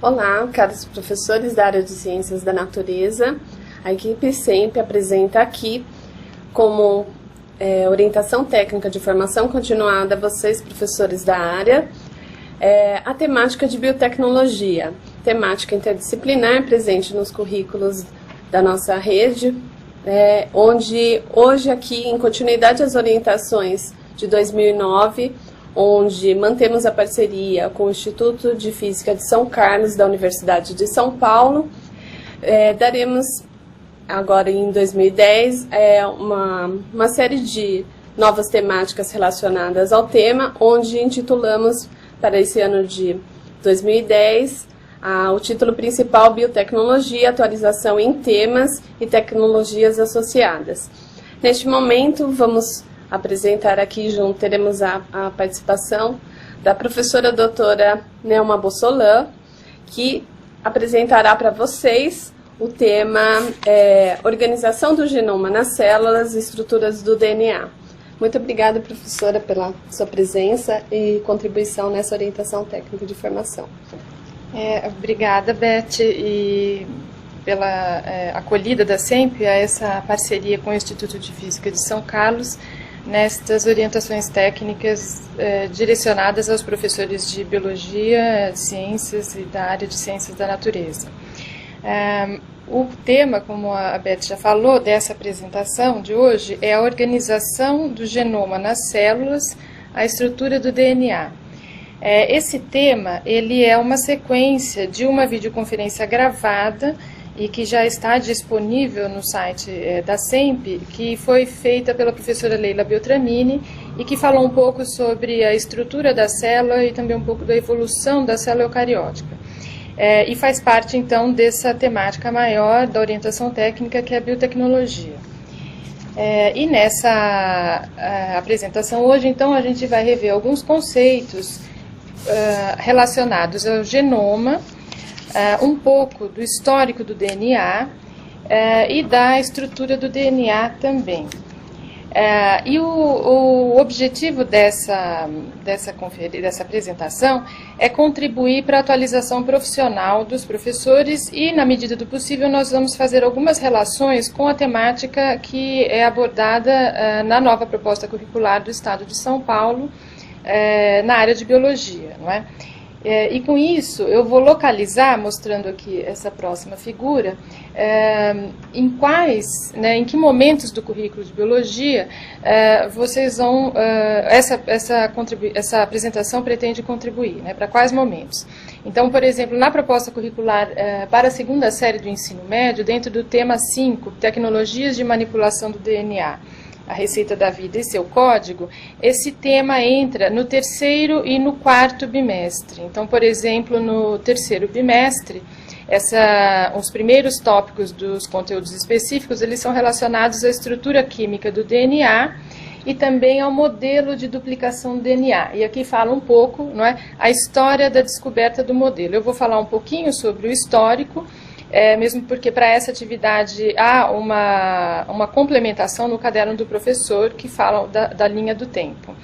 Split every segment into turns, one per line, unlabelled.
Olá, caros professores da área de Ciências da Natureza. A equipe sempre apresenta aqui como orientação técnica de formação continuada a vocês, professores da área, a temática de biotecnologia, temática interdisciplinar presente nos currículos da nossa rede, onde hoje aqui, em continuidade às orientações de 2009, onde mantemos a parceria com o Instituto de Física de São Carlos, da Universidade de São Paulo, daremos agora em 2010 uma série de novas temáticas relacionadas ao tema, onde intitulamos para esse ano de 2010 o título principal Biotecnologia, atualização em temas e tecnologias associadas. Neste momento vamos apresentar aqui junto, teremos a participação da professora doutora Nelma Bossolan, que apresentará para vocês o tema Organização do Genoma nas Células e Estruturas do DNA. Muito obrigada, professora, pela sua presença e contribuição nessa orientação técnica de formação.
Obrigada, Beth, e pela acolhida da SEMP a essa parceria com o Instituto de Física de São Carlos, nestas orientações técnicas direcionadas aos professores de Biologia, Ciências e da área de Ciências da Natureza. O tema, como a Beth já falou, dessa apresentação de hoje é a organização do genoma nas células, a estrutura do DNA. Esse tema ele é uma sequência de uma videoconferência gravada e que já está disponível no site da SEMP, que foi feita pela professora Leila Beltramini e que falou um pouco sobre a estrutura da célula e também um pouco da evolução da célula eucariótica. E faz parte, então, dessa temática maior da orientação técnica, que é a biotecnologia. E nessa apresentação hoje, então, a gente vai rever alguns conceitos relacionados ao genoma, um pouco do histórico do DNA e da estrutura do DNA também. E o objetivo dessa apresentação é contribuir para a atualização profissional dos professores e, na medida do possível, nós vamos fazer algumas relações com a temática que é abordada na nova proposta curricular do Estado de São Paulo, na área de biologia, não é? E com isso eu vou localizar, mostrando aqui essa próxima figura, em que momentos do currículo de biologia vocês vão, essa apresentação pretende contribuir, né, para quais momentos. Então, por exemplo, na proposta curricular para a segunda série do ensino médio, dentro do tema 5, Tecnologias de Manipulação do DNA, a receita da vida e seu código, esse tema entra no terceiro e no quarto bimestre. Então, por exemplo, no terceiro bimestre, os primeiros tópicos dos conteúdos específicos, eles são relacionados à estrutura química do DNA e também ao modelo de duplicação do DNA. E aqui fala um pouco, não é, a história da descoberta do modelo. Eu vou falar um pouquinho sobre o histórico, mesmo porque para essa atividade há uma complementação no caderno do professor que fala da linha do tempo.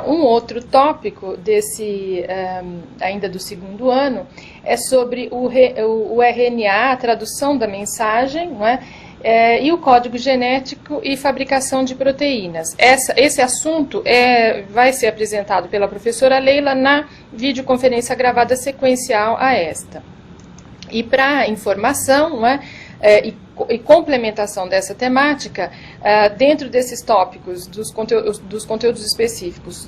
Um outro tópico ainda do segundo ano é sobre o RNA, a tradução da mensagem, não é? E o código genético e fabricação de proteínas. Esse assunto vai ser apresentado pela professora Leila na videoconferência gravada sequencial a esta. E para informação, não é, e complementação dessa temática, dentro desses tópicos dos conteúdos específicos,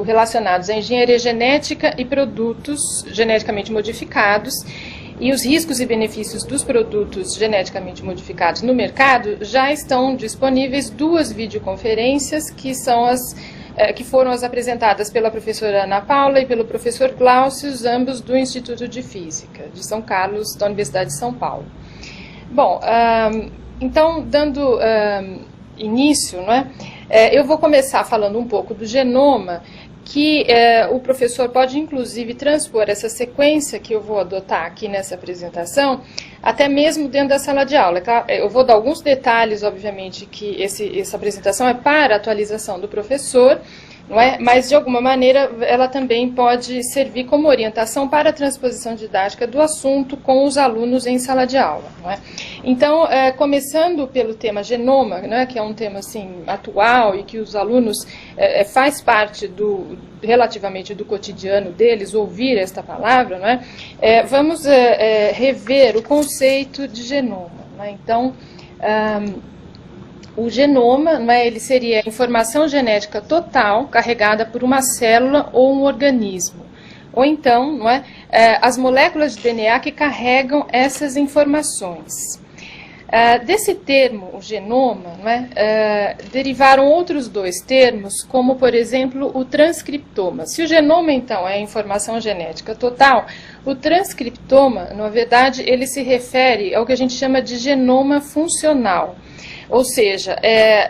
relacionados à engenharia genética e produtos geneticamente modificados, e os riscos e benefícios dos produtos geneticamente modificados no mercado, já estão disponíveis 2 videoconferências que foram as apresentadas pela professora Ana Paula e pelo professor Glaucio, ambos do Instituto de Física de São Carlos, da Universidade de São Paulo. Bom, então, dando início, não é? Eu vou começar falando um pouco do genoma, que o professor pode, inclusive, transpor essa sequência que eu vou adotar aqui nessa apresentação, até mesmo dentro da sala de aula. Eu vou dar alguns detalhes, obviamente, que essa apresentação é para a atualização do professor, não é? Mas, de alguma maneira, ela também pode servir como orientação para a transposição didática do assunto com os alunos em sala de aula. Não é? Então, começando pelo tema genoma, né, que é um tema assim, atual e que os alunos faz parte relativamente do cotidiano deles, ouvir esta palavra, não é? Vamos rever o conceito de genoma. Não é? Então, o genoma, não é, ele seria a informação genética total carregada por uma célula ou um organismo. Ou então, não é, as moléculas de DNA que carregam essas informações. Desse termo, o genoma, não é, derivaram outros dois termos, como, por exemplo, o transcriptoma. Se o genoma, então, é a informação genética total, o transcriptoma, na verdade, ele se refere ao que a gente chama de genoma funcional. Ou seja,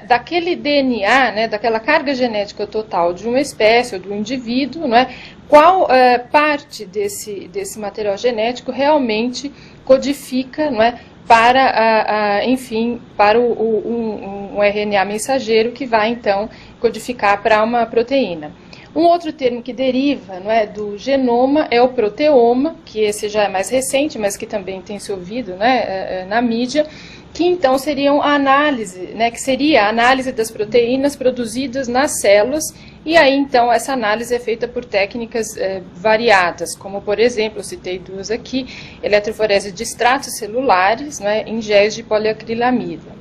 daquele DNA, né, daquela carga genética total de uma espécie ou do indivíduo, não é, qual parte desse material genético realmente codifica, não é, para, enfim, para um RNA mensageiro que vai, então, codificar para uma proteína. Um outro termo que deriva, não é, do genoma é o proteoma, que esse já é mais recente, mas que também tem se ouvido, né, na mídia, que então seriam a análise, né, que seria a análise das proteínas produzidas nas células, e aí então essa análise é feita por técnicas variadas, como por exemplo, eu citei duas aqui, eletroforese de extratos celulares, né, em géis de poliacrilamida.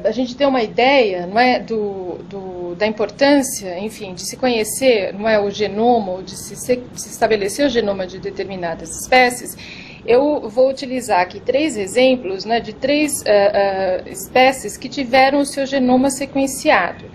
A gente tem uma ideia, não é, da importância, enfim, de se conhecer, não é, o genoma, ou de se estabelecer o genoma de determinadas espécies. Eu vou utilizar aqui 3 exemplos, né, de 3 espécies que tiveram o seu genoma sequenciado.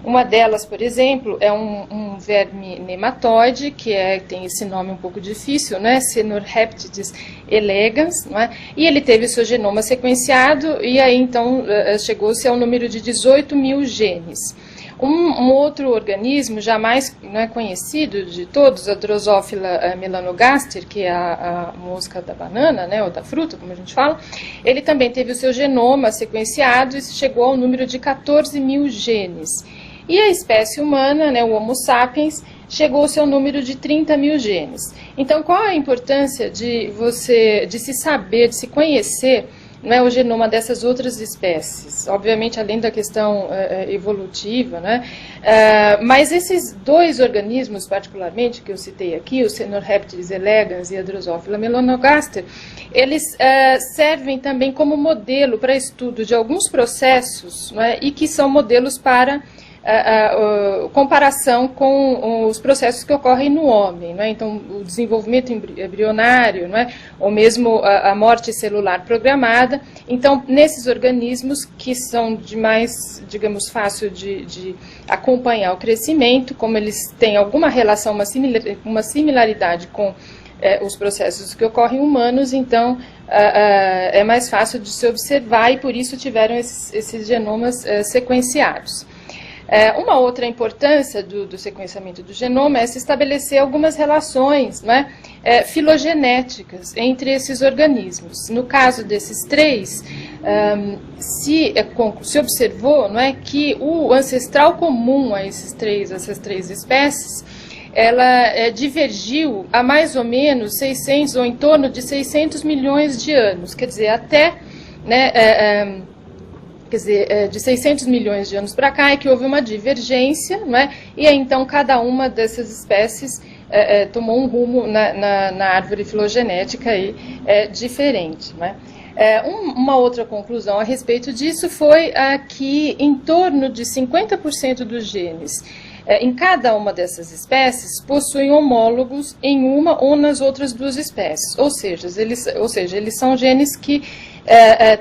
Uma delas, por exemplo, é um verme nematóide, que tem esse nome um pouco difícil, né, Cenorrhaptides elegans, não é? E ele teve o seu genoma sequenciado, e aí então chegou-se ao número de 18 mil genes. Um outro organismo já mais, né, conhecido de todos, a Drosophila melanogaster, que é a mosca da banana, né, ou da fruta, como a gente fala, ele também teve o seu genoma sequenciado e chegou ao número de 14 mil genes. E a espécie humana, né, o Homo sapiens, chegou ao seu número de 30 mil genes. Então, qual a importância de se saber, de se conhecer, não é, o genoma dessas outras espécies? Obviamente, além da questão evolutiva, né, mas esses 2 organismos, particularmente, que eu citei aqui, o Cenorrhaptides elegans e a Drosophila melanogaster, eles servem também como modelo para estudo de alguns processos, não é, e que são modelos para comparação com os processos que ocorrem no homem, não é? Então, o desenvolvimento embrionário, não é? Ou mesmo a morte celular programada. Então, nesses organismos que são de mais, digamos, fácil de acompanhar o crescimento, como eles têm alguma relação, uma similaridade com os processos que ocorrem em humanos, então é mais fácil de se observar e por isso tiveram esses genomas sequenciados. Uma outra importância do sequenciamento do genoma é se estabelecer algumas relações, não é, filogenéticas entre esses organismos. No caso desses 3, se observou, não é, que o ancestral comum a essas três espécies, ela divergiu a mais ou menos 600 ou em torno de 600 milhões de anos, quer dizer, até, né, de 600 milhões de anos para cá é que houve uma divergência, não é? E aí, então, cada uma dessas espécies tomou um rumo na árvore filogenética aí, diferente, não é? Uma outra conclusão a respeito disso foi que em torno de 50% dos genes em cada uma dessas espécies possuem homólogos em uma ou nas outras 2 espécies, ou seja, eles são genes que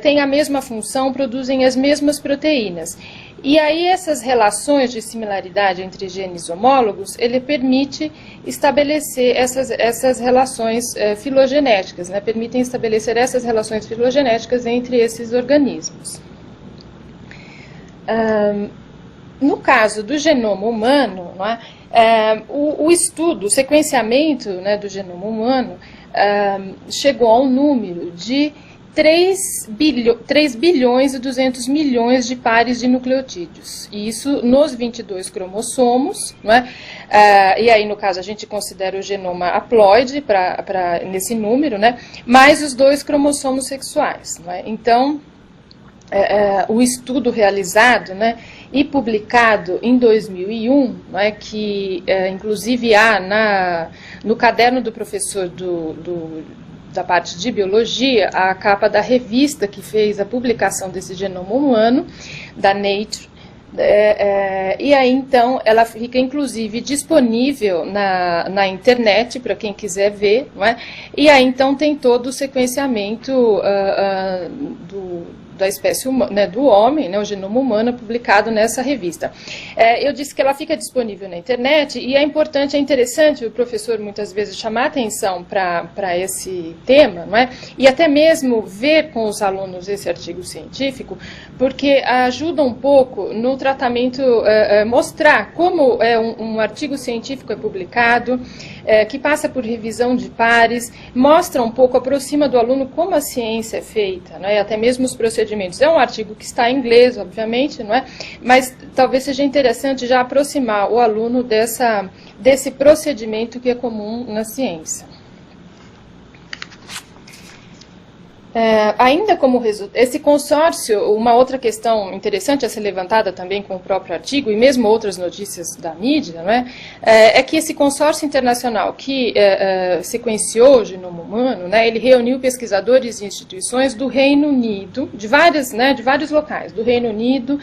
têm a mesma função, produzem as mesmas proteínas. E aí essas relações de similaridade entre genes homólogos, ele permite estabelecer essas relações filogenéticas, né? Permitem estabelecer essas relações filogenéticas entre esses organismos. No caso do genoma humano, não é, o estudo, o sequenciamento, né, do genoma humano chegou ao número de 3 bilhões e 200 milhões de pares de nucleotídeos. E isso nos 22 cromossomos, não é? E aí, no caso, a gente considera o genoma haploide nesse número, né? Mais os 2 cromossomos sexuais. Não é? Então, o estudo realizado, né, e publicado em 2001, né, que inclusive há no caderno do professor da parte de biologia, a capa da revista que fez a publicação desse genoma humano, da Nature, e aí então ela fica inclusive disponível na internet para quem quiser ver, não é? E aí então tem todo o sequenciamento da espécie humana, né, do homem, né, o genoma humano, publicado nessa revista. Eu disse que ela fica disponível na internet e é interessante o professor muitas vezes chamar atenção para esse tema, não é? E até mesmo ver com os alunos esse artigo científico, porque ajuda um pouco no tratamento, mostrar como um artigo científico é publicado, que passa por revisão de pares, mostra um pouco, aproxima do aluno como a ciência é feita, não é? Até mesmo os procedimentos. É um artigo que está em inglês, obviamente, não é? Mas talvez seja interessante já aproximar o aluno desse procedimento que é comum na ciência. Ainda como resultado, esse consórcio, uma outra questão interessante a ser levantada também com o próprio artigo, e mesmo outras notícias da mídia, não é? É que esse consórcio internacional que sequenciou o genoma humano, né, ele reuniu pesquisadores e instituições do Reino Unido, de vários locais, do Reino Unido,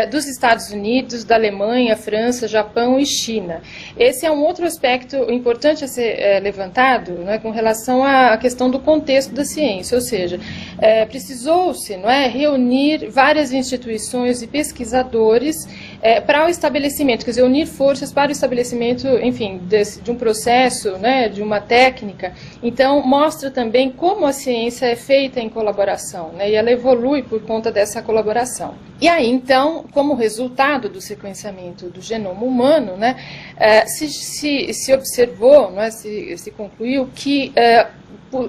dos Estados Unidos, da Alemanha, França, Japão e China. Esse é um outro aspecto importante a ser levantado, né, com relação à questão do contexto da ciência, ou seja, precisou-se, não é, reunir várias instituições e pesquisadores para o estabelecimento, quer dizer, unir forças para o estabelecimento, enfim, de um processo, né, de uma técnica. Então, mostra também como a ciência é feita em colaboração, né, e ela evolui por conta dessa colaboração. E aí, então, como resultado do sequenciamento do genoma humano, né, se observou, não é, se concluiu que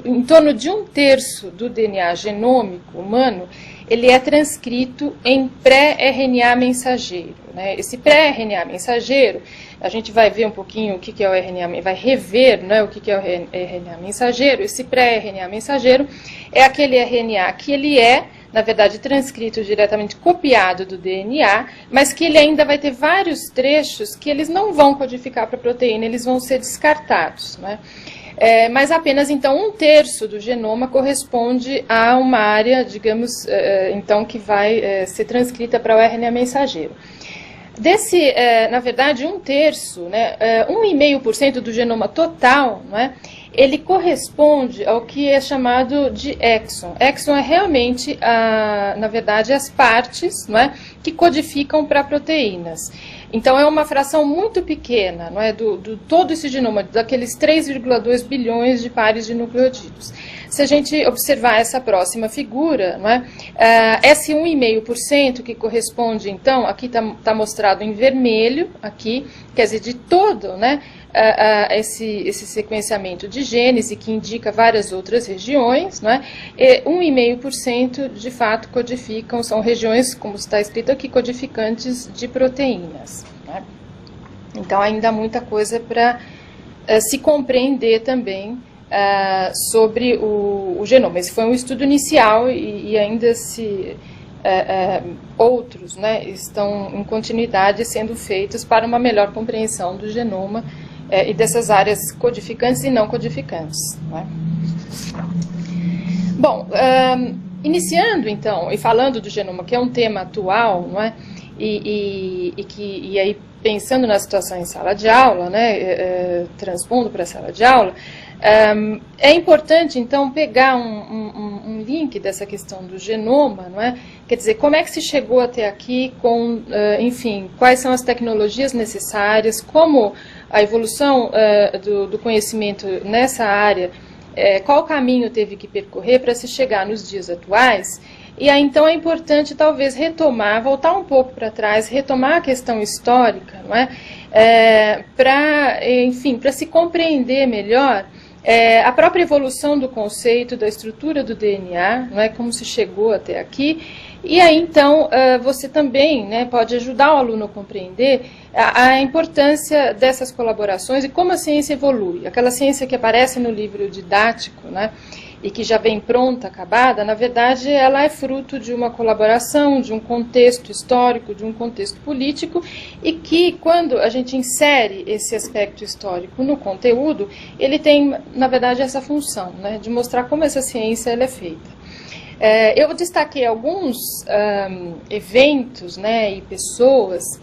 em torno de 1/3 do DNA genômico humano, ele é transcrito em pré-RNA mensageiro, né? Esse pré-RNA mensageiro, a gente vai ver um pouquinho o que é o RNA, vai rever, né, o que é o RNA mensageiro. Esse pré-RNA mensageiro é aquele RNA que ele na verdade, transcrito diretamente, copiado do DNA, mas que ele ainda vai ter vários trechos que eles não vão codificar para a proteína, eles vão ser descartados, né? Mas apenas, então, 1/3 do genoma corresponde a uma área, digamos, então, que vai ser transcrita para o RNA mensageiro. Na verdade, 1/3, né, 1,5% do genoma total, não é, ele corresponde ao que é chamado de exon. Exon é realmente, na verdade, as partes, não é, que codificam para proteínas. Então, é uma fração muito pequena, não é, do todo esse genoma, daqueles 3,2 bilhões de pares de nucleotídeos. Se a gente observar essa próxima figura, não é, esse 1,5% que corresponde, então, aqui está mostrado em vermelho, aqui, quer dizer, de todo, né, esse sequenciamento de genes e que indica várias outras regiões, não é? 1,5% de fato codificam, são regiões, como está escrito aqui, codificantes de proteínas. Não é? Então ainda há muita coisa para se compreender também sobre o genoma. Esse foi um estudo inicial e ainda outros, né, estão em continuidade sendo feitos para uma melhor compreensão do genoma e dessas áreas codificantes e não codificantes. Não é? Bom, iniciando então, e falando do genoma, que é um tema atual, não é? E aí pensando na situação em sala de aula, né, transpondo para a sala de aula, é importante, então, pegar um link dessa questão do genoma, não é? Quer dizer, como é que se chegou até aqui com, enfim, quais são as tecnologias necessárias, como a evolução do conhecimento nessa área, qual caminho teve que percorrer para se chegar nos dias atuais. E aí, então, é importante, talvez, voltar um pouco para trás, retomar a questão histórica, não é? Para se compreender melhor a própria evolução do conceito, da estrutura do DNA, não é, como se chegou até aqui, e aí então você também, né, pode ajudar o aluno a compreender a importância dessas colaborações e como a ciência evolui. Aquela ciência que aparece no livro didático, né, e que já vem pronta, acabada, na verdade ela é fruto de uma colaboração, de um contexto histórico, de um contexto político, e que quando a gente insere esse aspecto histórico no conteúdo, ele tem, na verdade, essa função, né, de mostrar como essa ciência ela é feita. Eu destaquei alguns eventos, né, e pessoas,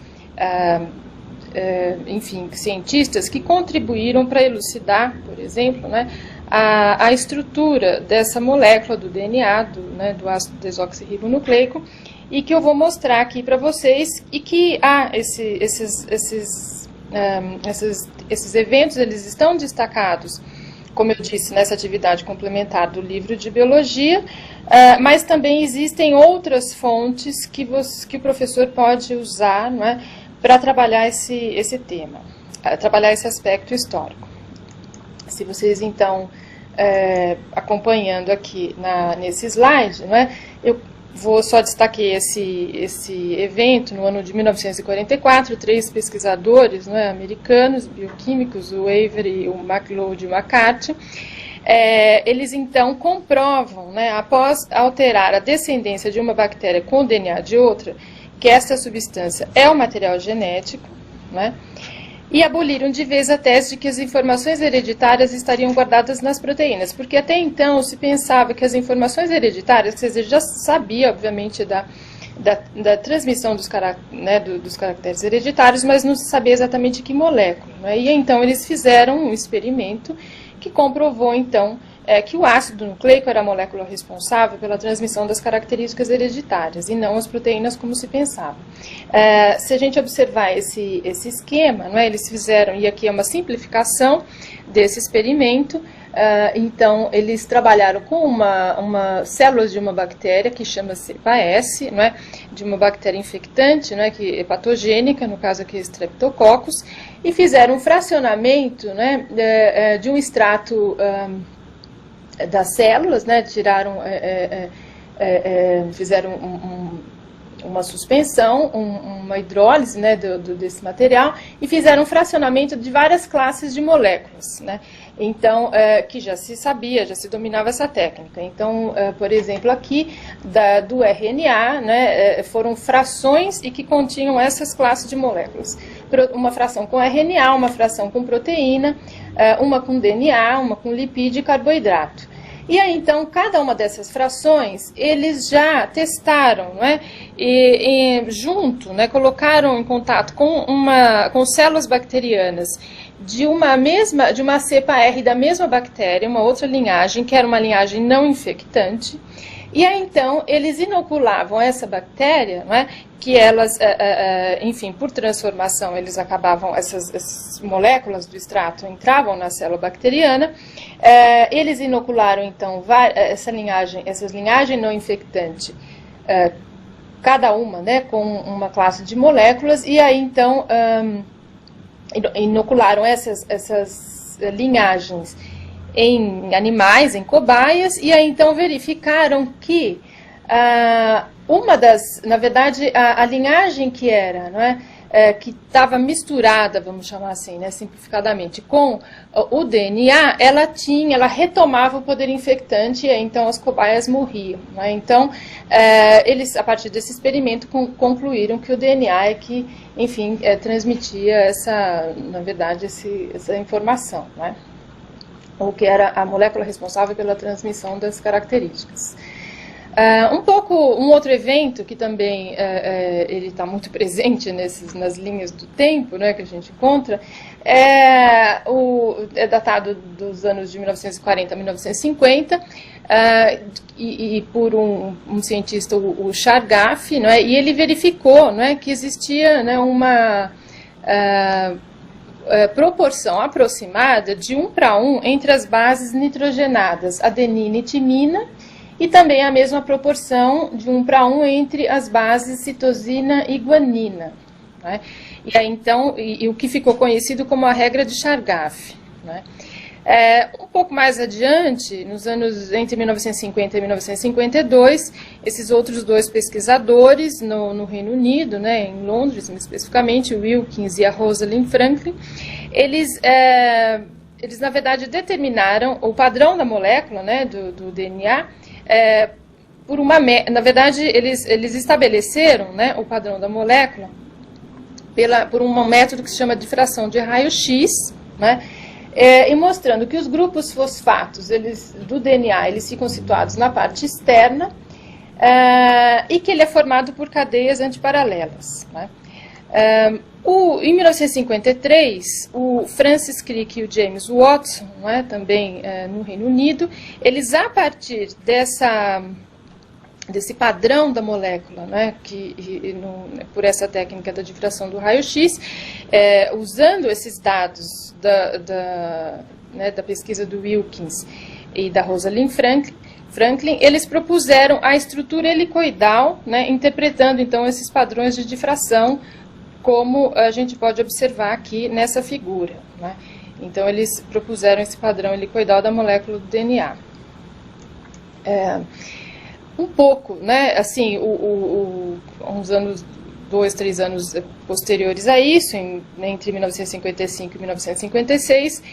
enfim, cientistas que contribuíram para elucidar, por exemplo, né, a estrutura dessa molécula do DNA, né, do ácido desoxirribonucleico, e que eu vou mostrar aqui para vocês, e que esses eventos, eles estão destacados, como eu disse, nessa atividade complementar do livro de biologia, mas também existem outras fontes que o professor pode usar, não é, para trabalhar esse tema, trabalhar esse aspecto histórico. Se vocês, então, acompanhando aqui nesse slide, não é, eu só destaquei esse evento no ano de 1944, 3 pesquisadores, não é, americanos, bioquímicos, o Avery, o McLeod e o McCarthy. Eles, então, comprovam, né, após alterar a descendência de uma bactéria com o DNA de outra, que essa substância é um material genético, né, e aboliram de vez a tese de que as informações hereditárias estariam guardadas nas proteínas, porque até então se pensava que as informações hereditárias, quer dizer, já sabia, obviamente, da transmissão dos caracteres hereditários, mas não se sabia exatamente que molécula, né? E então eles fizeram um experimento que comprovou, então, que o ácido nucleico era a molécula responsável pela transmissão das características hereditárias, e não as proteínas como se pensava. Se a gente observar esse esquema, não é, eles fizeram, e aqui é uma simplificação desse experimento, então eles trabalharam com células de uma bactéria que chama-se PAS, não é, de uma bactéria infectante, não é, que é patogênica, no caso aqui Streptococcus, e fizeram um fracionamento, né, de um extrato das células, né, tiraram, fizeram uma suspensão, uma hidrólise, né, desse material, e fizeram um fracionamento de várias classes de moléculas, né, então, que já se sabia, já se dominava essa técnica. Então, por exemplo, aqui do RNA, né, foram frações e que continham essas classes de moléculas. Uma fração com RNA, uma fração com proteína, uma com DNA, uma com lipídio e carboidrato. E aí, então, cada uma dessas frações, eles já testaram, não é? Junto, né, colocaram em contato com células bacterianas de uma cepa R da mesma bactéria, uma outra linhagem, que era uma linhagem não infectante. E aí, então, eles inoculavam essa bactéria, não é? Que elas, enfim, por transformação, eles acabavam, essas moléculas do extrato entravam na célula bacteriana. Eles inocularam, então, essas linhagens não infectantes, cada uma, né, com uma classe de moléculas, e aí, então, inocularam essas linhagens em animais, em cobaias, e aí então verificaram que na verdade, a linhagem que era, não é, que estava misturada, vamos chamar assim, né, simplificadamente, com o DNA, ela retomava o poder infectante, e aí, então as cobaias morriam, não é? Então, eles, a partir desse experimento, concluíram que o DNA é que, enfim, transmitia na verdade, essa informação, não é? Ou que era a molécula responsável pela transmissão das características. Um outro evento que também ele está muito presente nas linhas do tempo, né, que a gente encontra, é datado dos anos de 1940 a 1950, e por um cientista, o Chargaff, não é, e ele verificou, não é, que existia, né, uma proporção aproximada de 1:1 entre as bases nitrogenadas adenina e timina, e também a mesma proporção de 1:1 entre as bases citosina e guanina, né? E aí, então, o que ficou conhecido como a regra de Chargaff, né? Um pouco mais adiante, nos anos entre 1950 e 1952, esses outros dois pesquisadores no Reino Unido, né, em Londres especificamente, o Wilkins e a Rosalind Franklin, eles na verdade determinaram o padrão da molécula, né, do DNA, na verdade eles estabeleceram, né, o padrão da molécula por um método que se chama difração de raio-x, né, e mostrando que os grupos fosfatos do DNA eles ficam situados na parte externa e que ele é formado por cadeias antiparalelas, né. Em 1953, o Francis Crick e o James Watson, né, também no Reino Unido, eles, a partir desse padrão da molécula, né, por essa técnica da difração do raio-x, usando esses dados da pesquisa do Wilkins e da Rosalind Franklin, eles propuseram a estrutura helicoidal, né, interpretando então esses padrões de difração, como a gente pode observar aqui nessa figura, né? Então eles propuseram esse padrão helicoidal da molécula do DNA. Um pouco, né, assim, uns anos, 2, 3 anos posteriores a isso, entre 1955 e 1956,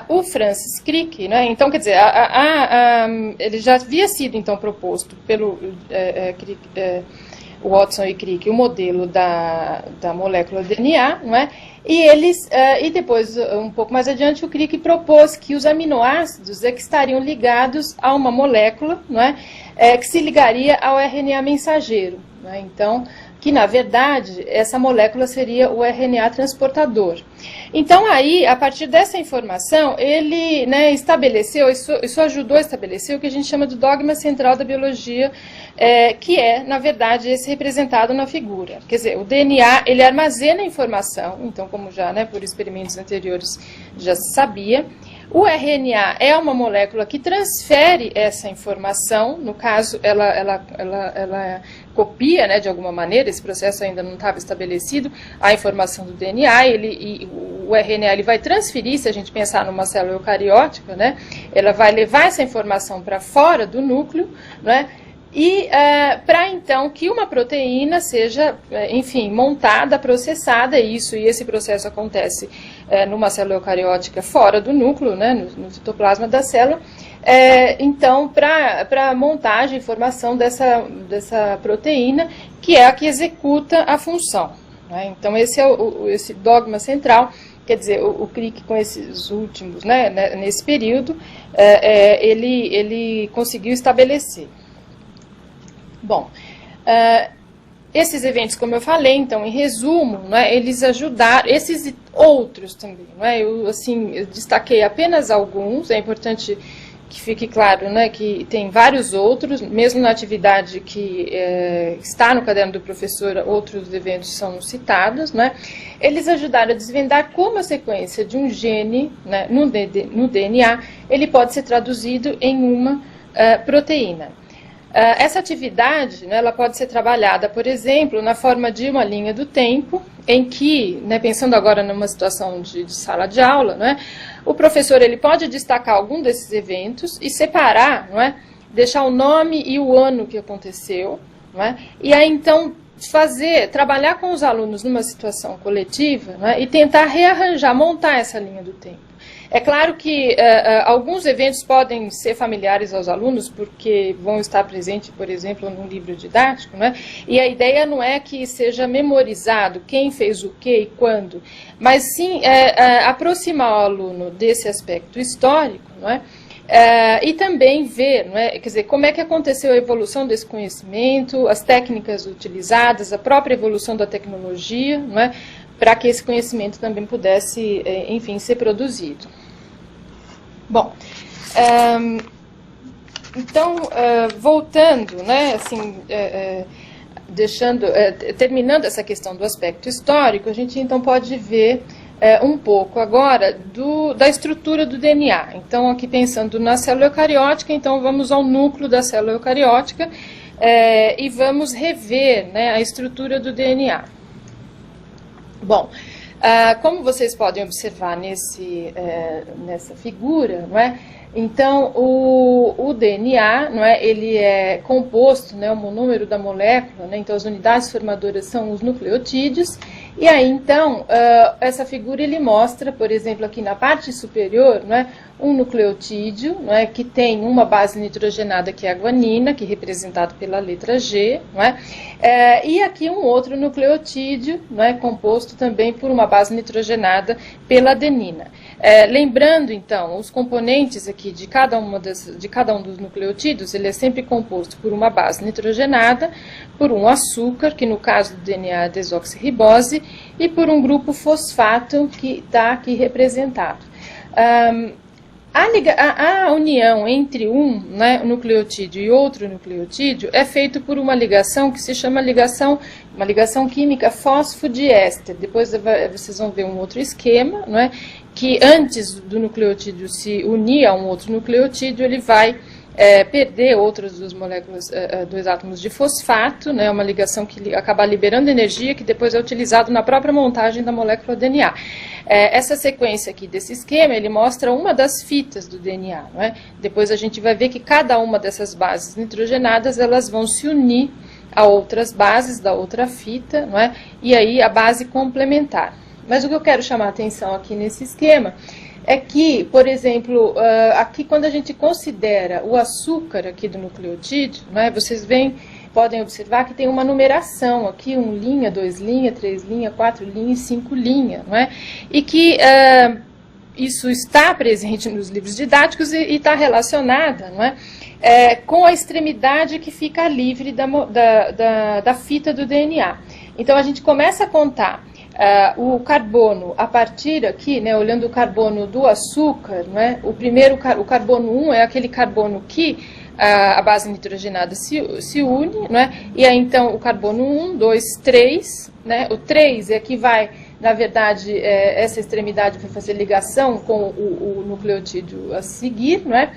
o Francis Crick, né, então, quer dizer, ele já havia sido, então, proposto pelo Watson e Crick, o modelo da molécula DNA, não é? E depois, um pouco mais adiante, o Crick propôs que os aminoácidos que estariam ligados a uma molécula, não é? Que se ligaria ao RNA mensageiro, não é? Então, que na verdade essa molécula seria o RNA transportador. Então aí, a partir dessa informação, ele, né, estabeleceu, isso ajudou a estabelecer o que a gente chama de dogma central da biologia, que é, na verdade, esse representado na figura. Quer dizer, o DNA, ele armazena informação, então, como já, né, por experimentos anteriores já se sabia. O RNA é uma molécula que transfere essa informação, no caso, ela copia, né, de alguma maneira, esse processo ainda não estava estabelecido, a informação do DNA, o RNA ele vai transferir, se a gente pensar numa célula eucariótica, né, ela vai levar essa informação para fora do núcleo, né, e para então que uma proteína seja, enfim, montada, processada, e esse processo acontece numa célula eucariótica fora do núcleo, né, no citoplasma da célula, então para montagem e formação dessa proteína, que é a que executa a função, né? Então esse é esse dogma central. Quer dizer, o Crick, com esses últimos, né, nesse período, ele conseguiu estabelecer. Bom, esses eventos, como eu falei, então, em resumo, né, eles ajudaram, esses outros também, né, eu destaquei apenas alguns, é importante que fique claro, né, que tem vários outros, mesmo na atividade que está no caderno do professor, outros eventos são citados, né, eles ajudaram a desvendar como a sequência de um gene, né, no DNA, ele pode ser traduzido em uma proteína. Essa atividade, né, ela pode ser trabalhada, por exemplo, na forma de uma linha do tempo, em que, né, pensando agora numa situação de sala de aula, né, o professor ele pode destacar algum desses eventos e separar, não é, deixar o nome e o ano que aconteceu, não é, e aí então trabalhar com os alunos numa situação coletiva, não é, e tentar rearranjar, montar essa linha do tempo. É claro que alguns eventos podem ser familiares aos alunos, porque vão estar presentes, por exemplo, num livro didático, né? E a ideia não é que seja memorizado quem fez o que e quando, mas sim aproximar o aluno desse aspecto histórico, não é? E também ver, não é? Quer dizer, como é que aconteceu a evolução desse conhecimento, as técnicas utilizadas, a própria evolução da tecnologia, não é? Para que esse conhecimento também pudesse, enfim, ser produzido. Bom, então, voltando, né, assim, terminando essa questão do aspecto histórico, a gente então pode ver um pouco agora da estrutura do DNA. Então, aqui pensando na célula eucariótica, então vamos ao núcleo da célula eucariótica e vamos rever, né, a estrutura do DNA. Bom, Como vocês podem observar nessa figura, não é? Então, o DNA, não é, ele é composto, né, o monômero da molécula, né, então as unidades formadoras são os nucleotídeos, e aí, então, essa figura ele mostra, por exemplo, aqui na parte superior, não é, um nucleotídeo, não é, que tem uma base nitrogenada, que é a guanina, que é representado pela letra G, não é, e aqui um outro nucleotídeo, não é, composto também por uma base nitrogenada pela adenina. Lembrando, então, os componentes aqui de cada um dos nucleotídeos, ele é sempre composto por uma base nitrogenada, por um açúcar, que no caso do DNA é desoxirribose, e por um grupo fosfato, que está aqui representado. A união entre né, nucleotídeo e outro nucleotídeo é feita por uma ligação que se chama uma ligação química fosfodiéster. Depois vocês vão ver um outro esquema, não é, que antes do nucleotídeo se unir a um outro nucleotídeo, ele vai perder outras duas moléculas, dois átomos de fosfato, né, uma ligação que acaba liberando energia, que depois é utilizado na própria montagem da molécula DNA. Essa sequência aqui desse esquema, ele mostra uma das fitas do DNA. Não é? Depois a gente vai ver que cada uma dessas bases nitrogenadas, elas vão se unir a outras bases da outra fita, não é? E aí a base complementar. Mas o que eu quero chamar a atenção aqui nesse esquema é que, por exemplo, aqui quando a gente considera o açúcar aqui do nucleotídeo, não é? Vocês podem observar que tem uma numeração aqui, 1 linha, 2 linha, 3 linha, 4 linha e 5 linha, não é? E que isso está presente nos livros didáticos e está relacionada, não é? Com a extremidade que fica livre da fita do DNA. Então a gente começa a contar o carbono a partir aqui, né, olhando o carbono do açúcar, né, o carbono 1 é aquele carbono que a base nitrogenada se une, né, e aí então o carbono 1, 2, 3, né, o 3 é que vai, na verdade, essa extremidade vai fazer ligação com o nucleotídeo a seguir, né,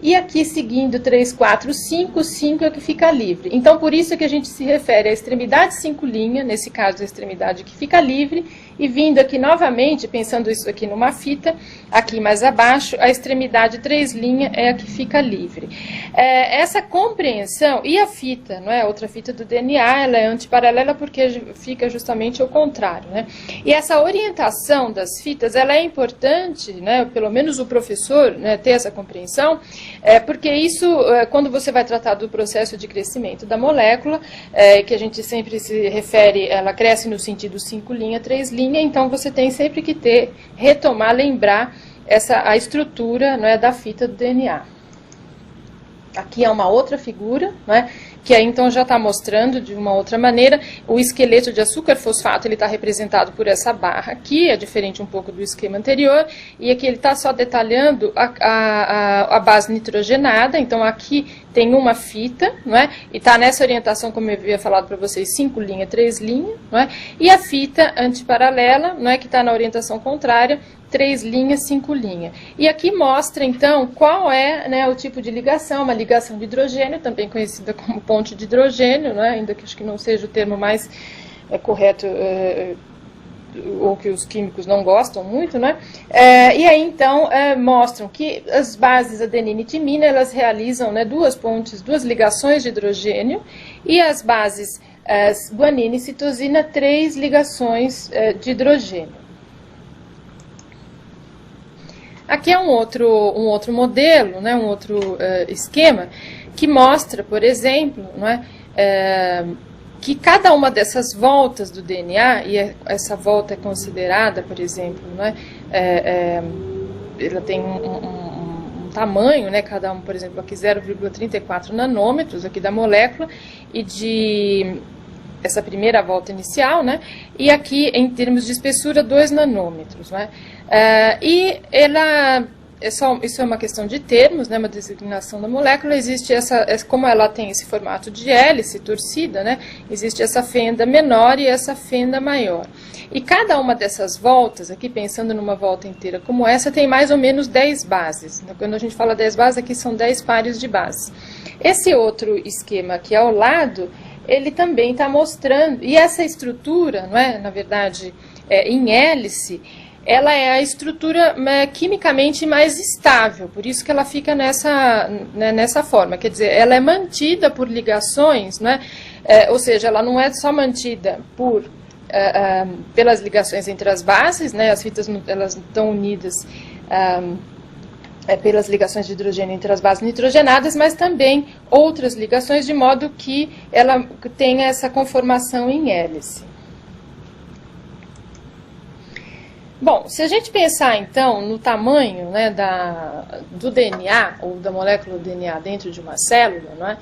e aqui seguindo 3, 4, 5, 5 é que fica livre. Então, por isso é que a gente se refere à extremidade 5' nesse caso a extremidade que fica livre, e vindo aqui novamente, pensando isso aqui numa fita, aqui mais abaixo, a extremidade 3' é a que fica livre. Essa compreensão, e a fita, não é? Outra fita do DNA, ela é antiparalela porque fica justamente ao contrário, né? E essa orientação das fitas, ela é importante, né? Pelo menos o professor, né, ter essa compreensão, porque isso, quando você vai tratar do processo de crescimento da molécula, que a gente sempre se refere, ela cresce no sentido 5', 3', então você tem sempre que retomar, lembrar a estrutura, não é, da fita do DNA. Aqui é uma outra figura, não é, que aí então já está mostrando de uma outra maneira. O esqueleto de açúcar fosfato, ele está representado por essa barra aqui, é diferente um pouco do esquema anterior, e aqui ele está só detalhando a base nitrogenada. Então aqui tem uma fita, não é? E está nessa orientação, como eu havia falado para vocês, 5', 3', não é? E a fita antiparalela, não é, que está na orientação contrária, 3', 5'. E aqui mostra, então, qual é, né, o tipo de ligação, uma ligação de hidrogênio, também conhecida como ponte de hidrogênio, né, ainda que acho que não seja o termo mais correto, ou que os químicos não gostam muito, né? E aí, então, mostram que as bases adenina e timina, elas realizam, né, duas ligações de hidrogênio, e as bases guanina e citosina, 3 ligações de hidrogênio. Aqui é um outro modelo, né, um outro esquema, que mostra, por exemplo, não é, que cada uma dessas voltas do DNA, e essa volta é considerada, por exemplo, não é, ela tem um tamanho, né, cada um, por exemplo, aqui 0,34 nanômetros aqui da molécula, e de essa primeira volta inicial, né, e aqui, em termos de espessura, 2 nanômetros, né, e ela, isso é uma questão de termos, né, uma designação da molécula. Existe como ela tem esse formato de hélice torcida, né, existe essa fenda menor e essa fenda maior. E cada uma dessas voltas, aqui pensando numa volta inteira como essa, tem mais ou menos 10 bases. Quando a gente fala 10 bases, aqui são 10 pares de bases. Esse outro esquema aqui ao lado, ele também está mostrando, e essa estrutura, não é, na verdade, em hélice, ela é a estrutura quimicamente mais estável, por isso que ela fica nessa forma, quer dizer, ela é mantida por ligações, né? Ou seja, ela não é só mantida pelas ligações entre as bases, né? As fitas elas estão unidas pelas ligações de hidrogênio entre as bases nitrogenadas, mas também outras ligações, de modo que ela tenha essa conformação em hélice. Bom, se a gente pensar, então, no tamanho, né, do DNA, ou da molécula do DNA dentro de uma célula, né,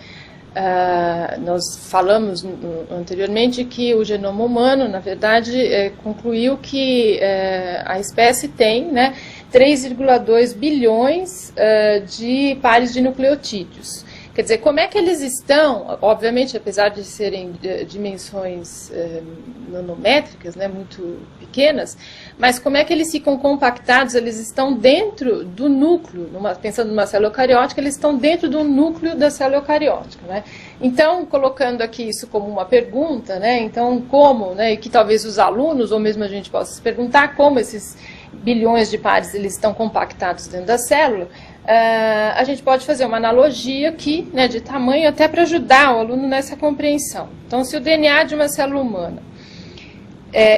nós falamos anteriormente que o genoma humano, na verdade, concluiu que a espécie tem, né, 3,2 bilhões de pares de nucleotídeos. Quer dizer, como é que eles estão, obviamente, apesar de serem dimensões nanométricas, né, muito pequenas, mas como é que eles ficam compactados? Eles estão dentro do núcleo, pensando numa célula eucariótica, eles estão dentro do núcleo da célula eucariótica, né? Então, colocando aqui isso como uma pergunta, né, então como, né, e que talvez os alunos, ou mesmo a gente possa se perguntar, como esses bilhões de pares eles estão compactados dentro da célula, a gente pode fazer uma analogia aqui, né, de tamanho, até para ajudar o aluno nessa compreensão. Então, se o DNA de uma célula humana,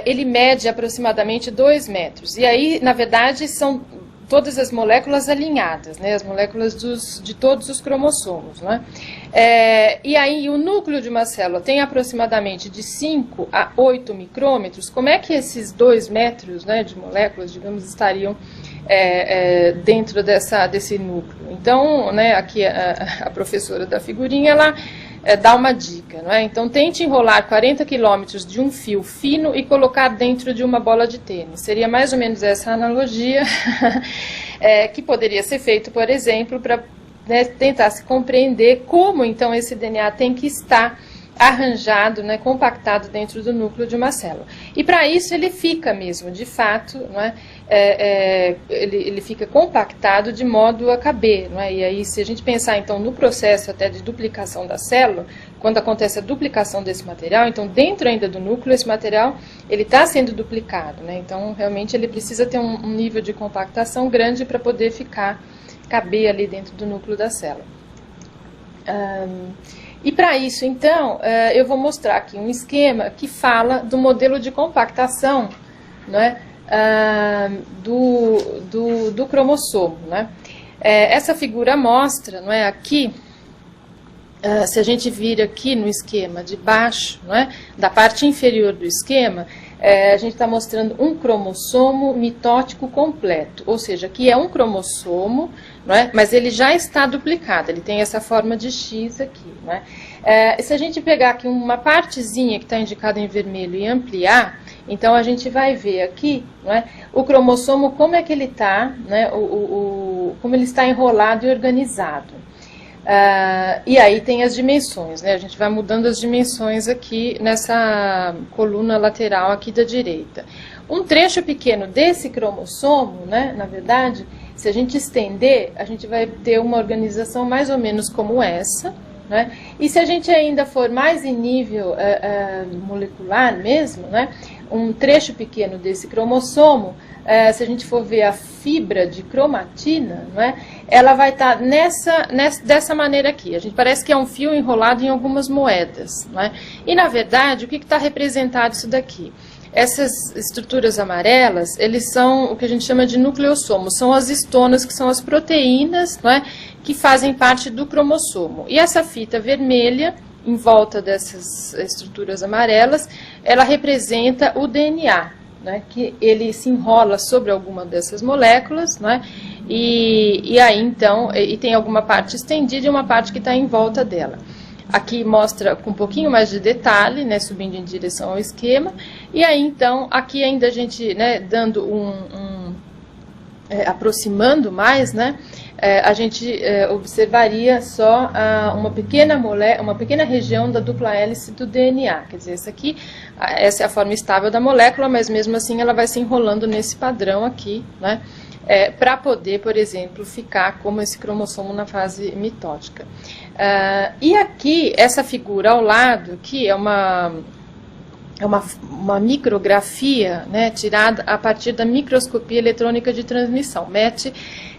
ele mede aproximadamente 2 metros, e aí, na verdade, são todas as moléculas alinhadas, né, as moléculas de todos os cromossomos, né? E aí o núcleo de uma célula tem aproximadamente de 5 a 8 micrômetros. Como é que esses 2 metros, né, de moléculas, digamos, estariam dentro desse núcleo? Então, né, aqui a professora da figurinha, ela dá uma dica, não é? Então, tente enrolar 40 quilômetros de um fio fino e colocar dentro de uma bola de tênis. Seria mais ou menos essa analogia que poderia ser feito, por exemplo, para, né, tentar se compreender como, então, esse DNA tem que estar arranjado, né, compactado dentro do núcleo de uma célula. E para isso ele fica mesmo, de fato, não é? Ele fica compactado de modo a caber, não é? E aí, se a gente pensar então no processo até de duplicação da célula, quando acontece a duplicação desse material, então dentro ainda do núcleo esse material ele está sendo duplicado, né? Então realmente ele precisa ter um nível de compactação grande para poder caber ali dentro do núcleo da célula. E para isso, então, eu vou mostrar aqui um esquema que fala do modelo de compactação, né, do cromossomo, né? Essa figura mostra, não é, aqui, se a gente vir aqui no esquema de baixo, não é, da parte inferior do esquema, a gente está mostrando um cromossomo mitótico completo, ou seja, que é um cromossomo, não é? Mas ele já está duplicado, ele tem essa forma de X aqui, não é? Se a gente pegar aqui uma partezinha que está indicada em vermelho e ampliar, então a gente vai ver aqui, não é, o cromossomo, como é que ele está, né, como ele está enrolado e organizado. E aí tem as dimensões, né? A gente vai mudando as dimensões aqui nessa coluna lateral aqui da direita. Um trecho pequeno desse cromossomo, né, na verdade, se a gente estender, a gente vai ter uma organização mais ou menos como essa, né? E se a gente ainda for mais em nível molecular mesmo, né, um trecho pequeno desse cromossomo, se a gente for ver a fibra de cromatina, não é, ela vai estar dessa maneira aqui. A gente parece que é um fio enrolado em algumas moedas, não é? E, na verdade, o que está representado isso daqui? Essas estruturas amarelas, eles são o que a gente chama de nucleossomos, são as histonas, que são as proteínas, não é, que fazem parte do cromossomo. E essa fita vermelha, em volta dessas estruturas amarelas, ela representa o DNA, né, que ele se enrola sobre alguma dessas moléculas, né, e aí então, e tem alguma parte estendida e uma parte que está em volta dela. Aqui mostra com um pouquinho mais de detalhe, né, subindo em direção ao esquema, e aí então, aqui ainda a gente, né, dando aproximando mais, né, a gente observaria só uma pequena região da dupla hélice do DNA. Quer dizer, essa é a forma estável da molécula, mas mesmo assim ela vai se enrolando nesse padrão aqui, né, para poder, por exemplo, ficar como esse cromossomo na fase mitótica. E aqui, essa figura ao lado, que é é uma micrografia, né, tirada a partir da microscopia eletrônica de transmissão. MET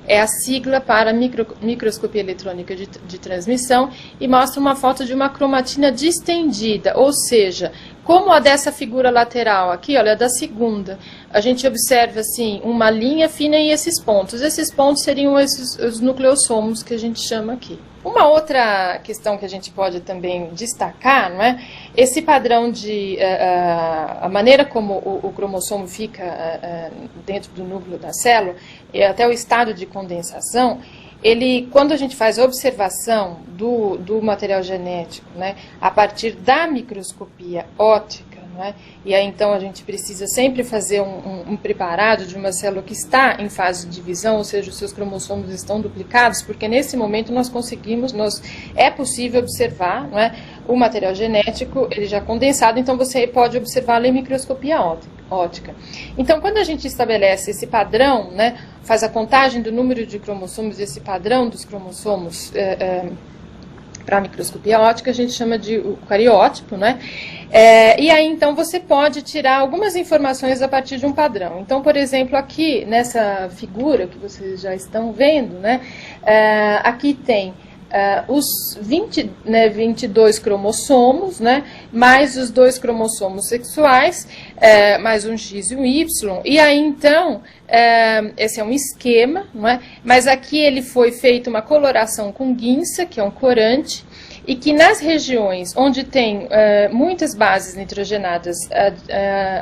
é a sigla para microscopia eletrônica de transmissão e mostra uma foto de uma cromatina distendida, ou seja, como a dessa figura lateral aqui, olha, da segunda, a gente observa assim uma linha fina e esses pontos. Esses pontos seriam os nucleossomos que a gente chama aqui. Uma outra questão que a gente pode também destacar, não é? Esse padrão de a maneira como o cromossomo fica dentro do núcleo da célula e até o estado de condensação, ele, quando a gente faz a observação do material genético, né, a partir da microscopia óptica, não é? E aí então a gente precisa sempre fazer um preparado de uma célula que está em fase de divisão, ou seja, os seus cromossomos estão duplicados, porque nesse momento é possível observar, não é, o material genético, ele já condensado, então você pode observá-lo em microscopia óptica. Então, quando a gente estabelece esse padrão, né, faz a contagem do número de cromossomos, esse padrão dos cromossomos para a microscopia óptica, a gente chama de o cariótipo, né? E aí, então, você pode tirar algumas informações a partir de um padrão. Então, por exemplo, aqui, nessa figura que vocês já estão vendo, né, aqui tem os 22 cromossomos, né, mais os 2 cromossomos sexuais, mais um X e um Y, e aí então, esse é um esquema, não é? Mas aqui ele foi feita uma coloração com guinça, que é um corante, e que nas regiões onde tem muitas bases nitrogenadas,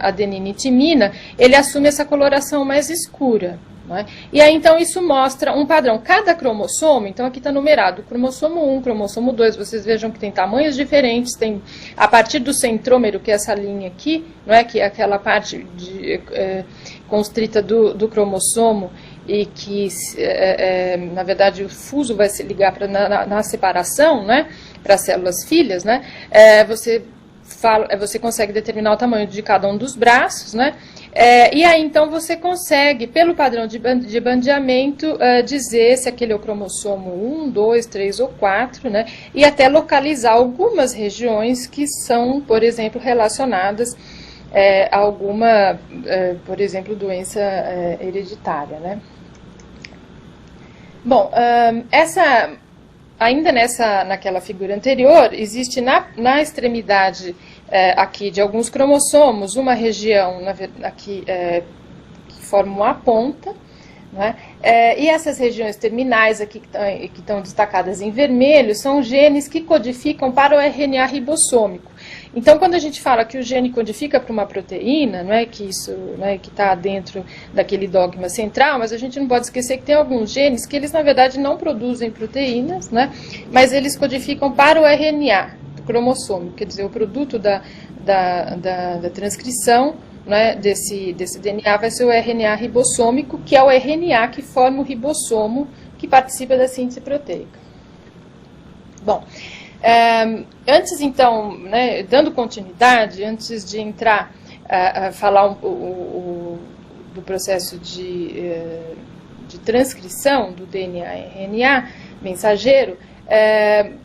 adenina e timina, ele assume essa coloração mais escura. É? E aí, então, isso mostra um padrão. Cada cromossomo, então aqui está numerado, cromossomo 1, cromossomo 2, vocês vejam que tem tamanhos diferentes, tem a partir do centrômero, que é essa linha aqui, não é? Que é aquela parte constrita do cromossomo, e que, na verdade, o fuso vai se ligar na separação, né? Para as células filhas, né? Você consegue determinar o tamanho de cada um dos braços, né? E aí, então, você consegue, pelo padrão de bandeamento, dizer se aquele é o cromossomo 1, 2, 3 ou 4, né? E até localizar algumas regiões que são, por exemplo, relacionadas a alguma, por exemplo, doença hereditária, né? Bom, ainda naquela figura anterior, existe na extremidade aqui de alguns cromossomos uma região aqui que forma uma ponta, né? E essas regiões terminais aqui que estão destacadas em vermelho são genes que codificam para o RNA ribossômico. Então, quando a gente fala que o gene codifica para uma proteína, não é que isso, né, que está dentro daquele dogma central, mas a gente não pode esquecer que tem alguns genes que eles, na verdade, não produzem proteínas, né, mas eles codificam para o RNA do cromossome, quer dizer, o produto da transcrição, né, desse DNA vai ser o RNA ribossômico, que é o RNA que forma o ribossomo que participa da síntese proteica. Bom, antes, então, né, dando continuidade, antes de entrar a falar do processo de transcrição do DNA e RNA mensageiro,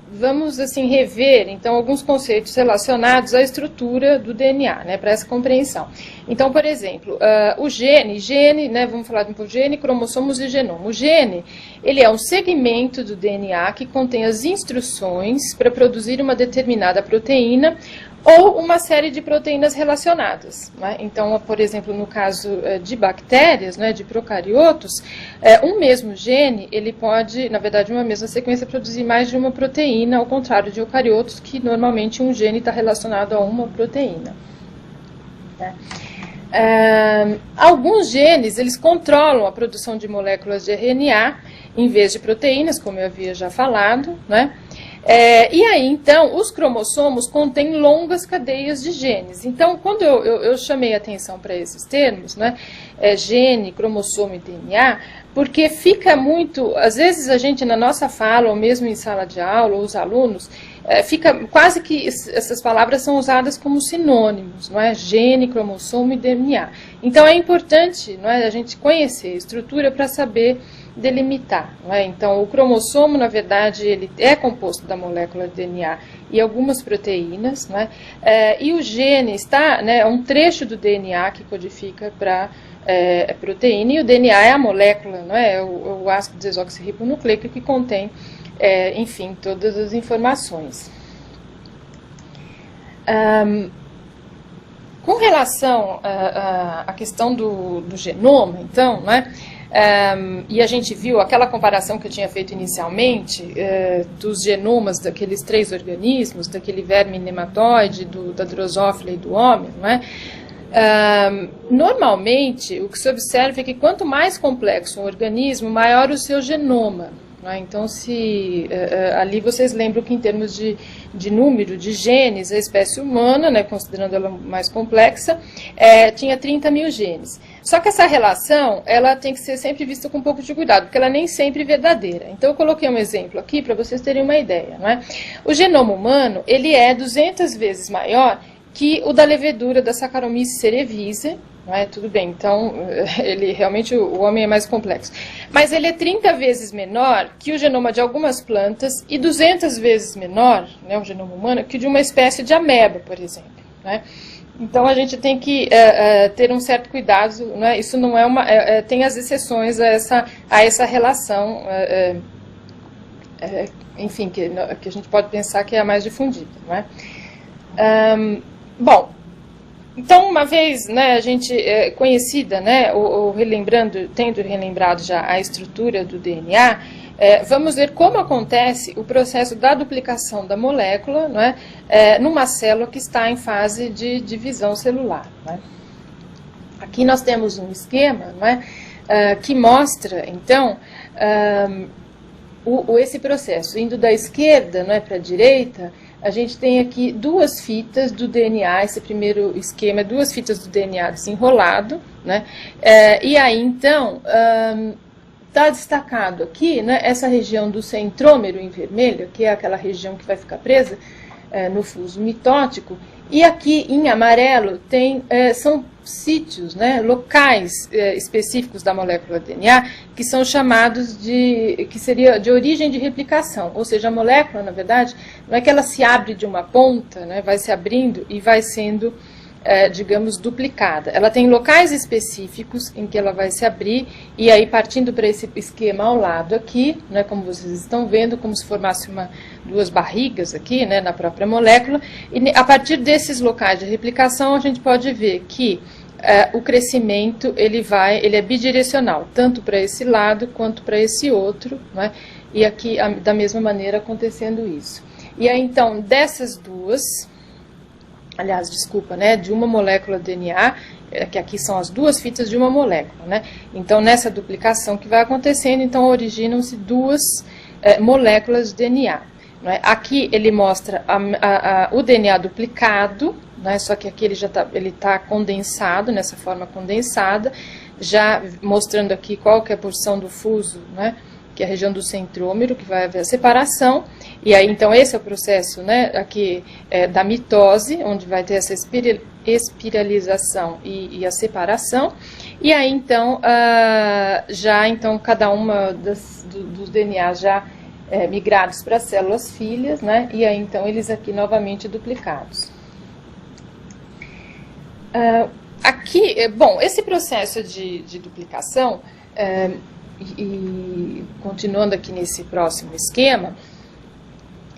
vamos assim rever então alguns conceitos relacionados à estrutura do DNA, né, para essa compreensão. Então, por exemplo, o gene, né, vamos falar de um pouco de gene, cromossomos e genoma. O gene, ele é um segmento do DNA que contém as instruções para produzir uma determinada proteína ou uma série de proteínas relacionadas, né? Então, por exemplo, no caso de bactérias, né, de procariotos, um mesmo gene, ele pode, na verdade, uma mesma sequência, produzir mais de uma proteína, ao contrário de eucariotos, que normalmente um gene está relacionado a uma proteína. Né? Alguns genes, eles controlam a produção de moléculas de RNA, em vez de proteínas, como eu havia já falado, né? E aí, então, os cromossomos contêm longas cadeias de genes. Então, quando eu chamei a atenção para esses termos, né, gene, cromossomo e DNA, porque fica muito, às vezes a gente na nossa fala, ou mesmo em sala de aula, ou os alunos, fica quase que essas palavras são usadas como sinônimos, não é? Gene, cromossomo e DNA. Então, é importante, não é, a gente conhecer a estrutura para saber delimitar. Não é? Então, o cromossomo, na verdade, ele é composto da molécula de DNA e algumas proteínas, não é? E o gene está, né, é um trecho do DNA que codifica para proteína, e o DNA é a molécula, não é? O ácido desoxirribonucleico que contém, enfim, todas as informações. Com relação à questão do genoma, então, né, e a gente viu aquela comparação que eu tinha feito inicialmente dos genomas daqueles 3 organismos, daquele verme nematóide, da drosófila e do homem, não é? Normalmente, o que se observa é que quanto mais complexo um organismo, maior o seu genoma. Então, ali vocês lembram que em termos de número de genes, a espécie humana, né, considerando ela mais complexa, tinha 30 mil genes. Só que essa relação, ela tem que ser sempre vista com um pouco de cuidado, porque ela nem sempre é verdadeira. Então, eu coloquei um exemplo aqui para vocês terem uma ideia. Não é? O genoma humano, ele é 200 vezes maior que o da levedura da Saccharomyces cerevisiae. Não é? Tudo bem, então, ele realmente, o homem é mais complexo. Mas ele é 30 vezes menor que o genoma de algumas plantas e 200 vezes menor, né, o genoma humano, que o de uma espécie de ameba, por exemplo. Né? Então, a gente tem que ter um certo cuidado, né? Isso não é uma... tem as exceções a essa relação, enfim, que a gente pode pensar que é a mais difundida. Não é? Bom, então, uma vez, né, a gente conhecida, né, tendo relembrado já a estrutura do DNA, vamos ver como acontece o processo da duplicação da molécula, não é, numa célula que está em fase de divisão celular. Não é? Aqui nós temos um esquema, não é, que mostra, então, esse processo. Indo da esquerda, não é, para a direita, a gente tem aqui 2 fitas do DNA, esse primeiro esquema é 2 fitas do DNA desenrolado, né? E aí, então, está destacado aqui, né, essa região do centrômero em vermelho, que é aquela região que vai ficar presa no fuso mitótico, e aqui em amarelo são sítios, né, locais específicos da molécula DNA, que são chamados que seria de origem de replicação, ou seja, a molécula, na verdade, não é que ela se abre de uma ponta, né, vai se abrindo e vai sendo, digamos, duplicada. Ela tem locais específicos em que ela vai se abrir, e aí partindo para esse esquema ao lado aqui, né, como vocês estão vendo, como se formasse 2 barrigas aqui, né, na própria molécula, e a partir desses locais de replicação a gente pode ver que o crescimento ele é bidirecional, tanto para esse lado quanto para esse outro, né, e aqui da mesma maneira acontecendo isso. E aí então dessas 2, aliás, desculpa, né, de uma molécula de DNA, que aqui são as 2 fitas de uma molécula, né? Então, nessa duplicação que vai acontecendo, então originam-se 2 moléculas de DNA. Não é? Aqui ele mostra o DNA duplicado, né? Só que aqui ele está condensado, nessa forma condensada, já mostrando aqui qual que é a porção do fuso, né? Que é a região do centrômero, que vai haver a separação, e aí então esse é o processo, né, aqui da mitose, onde vai ter essa espiralização e a separação, e aí então, já então cada uma dos DNAs já migrados para as células filhas, né, e aí então eles aqui novamente duplicados. Aqui, bom, esse processo de duplicação, e continuando aqui nesse próximo esquema,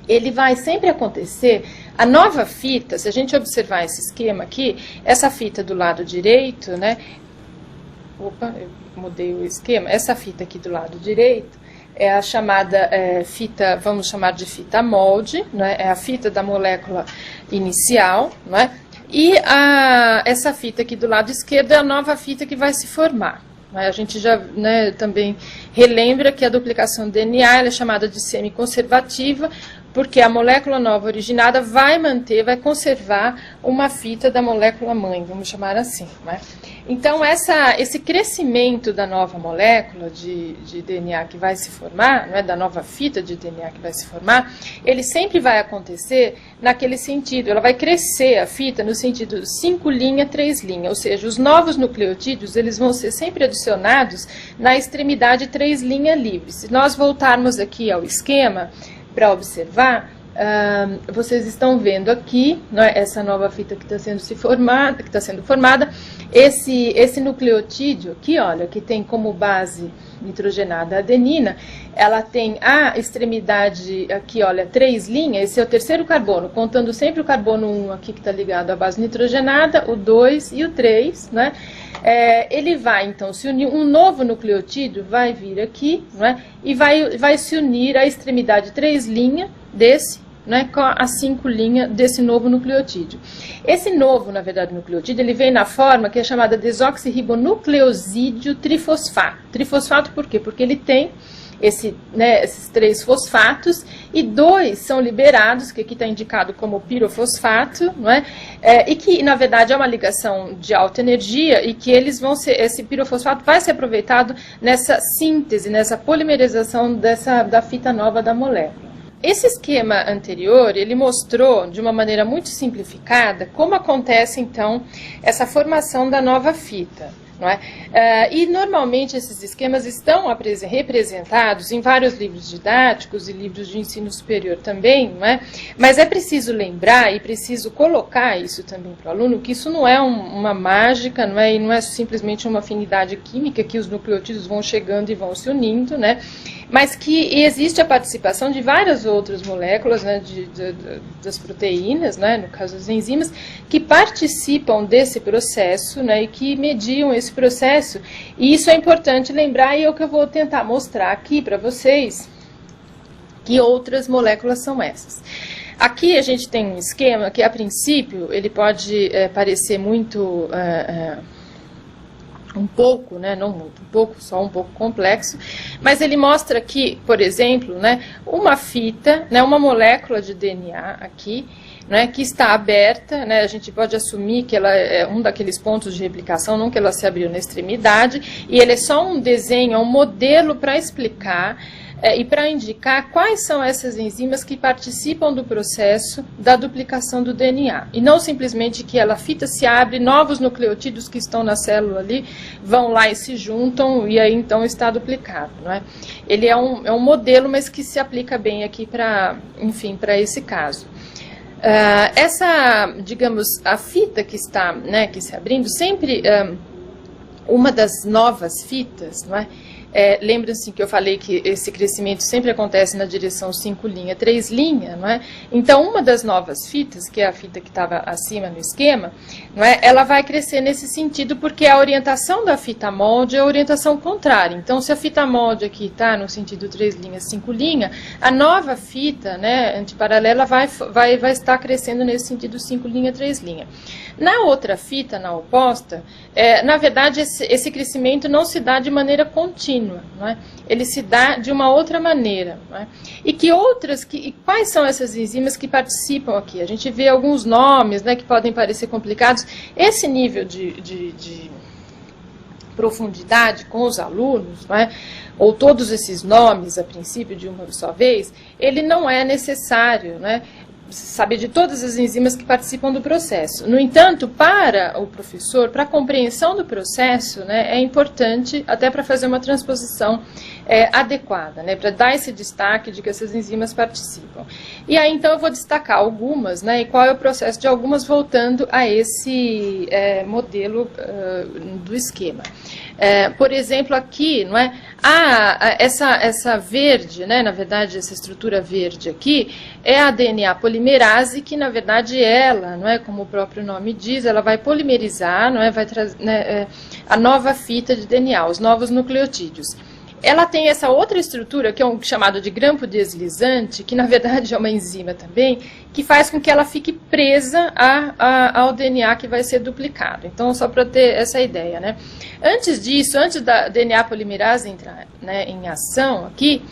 ele vai sempre acontecer, a nova fita, se a gente observar esse esquema aqui, essa fita do lado direito, né, opa, eu mudei o esquema, essa fita aqui do lado direito é a chamada fita, vamos chamar de fita molde, né, é a fita da molécula inicial, né, e essa fita aqui do lado esquerdo é a nova fita que vai se formar. A gente já, né, também relembra que a duplicação do DNA ela é chamada de semiconservativa, porque a molécula nova originada vai conservar uma fita da molécula mãe, vamos chamar assim. Né? Então, esse crescimento da nova molécula de DNA que vai se formar, não é, da nova fita de DNA que vai se formar, ele sempre vai acontecer naquele sentido. Ela vai crescer a fita no sentido 5' 3', ou seja, os novos nucleotídeos eles vão ser sempre adicionados na extremidade 3' livre. Se nós voltarmos aqui ao esquema para observar, vocês estão vendo aqui, né, essa nova fita que está sendo formada, esse nucleotídeo aqui, olha, que tem como base nitrogenada a adenina, ela tem a extremidade aqui, olha, 3', esse é o terceiro carbono, contando sempre o carbono 1 aqui que está ligado à base nitrogenada, o 2 e o 3, né? Ele vai então se unir, um novo nucleotídeo vai vir aqui, né, e vai se unir à extremidade 3' desse, né, com a 5' desse novo nucleotídeo. Esse novo, na verdade, nucleotídeo, ele vem na forma que é chamada desoxirribonucleosídeo trifosfato. Trifosfato por quê? Porque ele tem esses 3 fosfatos e 2 são liberados, que aqui está indicado como pirofosfato, não é? E que, na verdade, é uma ligação de alta energia e que esse pirofosfato vai ser aproveitado nessa síntese, nessa polimerização da fita nova da molécula. Esse esquema anterior, ele mostrou de uma maneira muito simplificada como acontece, então, essa formação da nova fita. Não é? E normalmente esses esquemas estão representados em vários livros didáticos e livros de ensino superior também, não é? Mas é preciso lembrar e preciso colocar isso também para o aluno, que isso não é uma mágica, não é? E não é simplesmente uma afinidade química que os nucleotídeos vão chegando e vão se unindo, né? Mas que existe a participação de várias outras moléculas, né, das proteínas, né, no caso das enzimas, que participam desse processo, né, e que mediam esse processo. E isso é importante lembrar, e é o que eu vou tentar mostrar aqui para vocês, que outras moléculas são essas. Aqui a gente tem um esquema que, a princípio, ele pode parecer muito... um pouco, né, não muito, um pouco, só um pouco complexo, mas ele mostra aqui, por exemplo, né, uma fita, né, uma molécula de DNA aqui, né, que está aberta, né, a gente pode assumir que ela é um daqueles pontos de replicação, não que ela se abriu na extremidade, e ele é só um desenho, é um modelo para explicar e para indicar quais são essas enzimas que participam do processo da duplicação do DNA. E não simplesmente que a fita se abre, novos nucleotídeos que estão na célula ali vão lá e se juntam e aí então está duplicado. Não é? Ele é um modelo, mas que se aplica bem aqui para esse caso. Digamos, a fita que está, né, que se abrindo, sempre uma das novas fitas, não é? Lembra-se que eu falei que esse crescimento sempre acontece na direção 5', 3', não é? Então, uma das novas fitas, que é a fita que estava acima no esquema, não é? Ela vai crescer nesse sentido porque a orientação da fita molde é a orientação contrária. Então, se a fita molde aqui está no sentido 3', 5', a nova fita, né, antiparalela vai estar crescendo nesse sentido 5', 3'. Na outra fita, na oposta, na verdade, esse crescimento não se dá de maneira contínua. Não é? Ele se dá de uma outra maneira. Não é? E quais são essas enzimas que participam aqui? A gente vê alguns nomes, né, que podem parecer complicados. Esse nível de profundidade com os alunos, não é? Ou todos esses nomes, a princípio, de uma só vez, ele não é necessário, não é? Saber de todas as enzimas que participam do processo. No entanto, para o professor, para a compreensão do processo, né, é importante até para fazer uma transposição adequada, né, para dar esse destaque de que essas enzimas participam. E aí, então, eu vou destacar algumas, né, e qual é o processo de algumas, voltando a esse modelo do esquema. Por exemplo, aqui, não é? Essa verde, né, na verdade, essa estrutura verde aqui, é a DNA polimerase, que, na verdade, ela, não é, como o próprio nome diz, ela vai polimerizar, não é, vai trazer, né, a nova fita de DNA, os novos nucleotídeos. Ela tem essa outra estrutura, que é chamado de grampo deslizante, que na verdade é uma enzima também, que faz com que ela fique presa ao DNA que vai ser duplicado. Então, só para ter essa ideia, né? Antes disso, antes da DNA polimerase entrar, né, em ação aqui,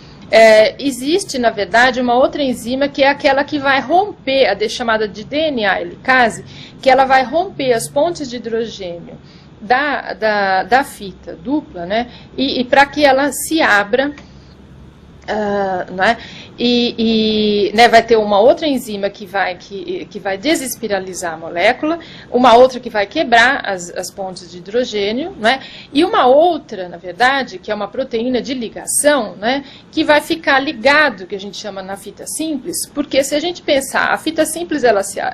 existe, na verdade, uma outra enzima que é aquela que vai romper, chamada de DNA helicase, que ela vai romper as pontes de hidrogênio da fita dupla, né, e para que ela se abra, né, né, vai ter uma outra enzima que vai desespiralizar a molécula, uma outra que vai quebrar as pontes de hidrogênio, né, e uma outra, na verdade, que é uma proteína de ligação, né, que vai ficar ligado, que a gente chama na fita simples, porque se a gente pensar, a fita simples,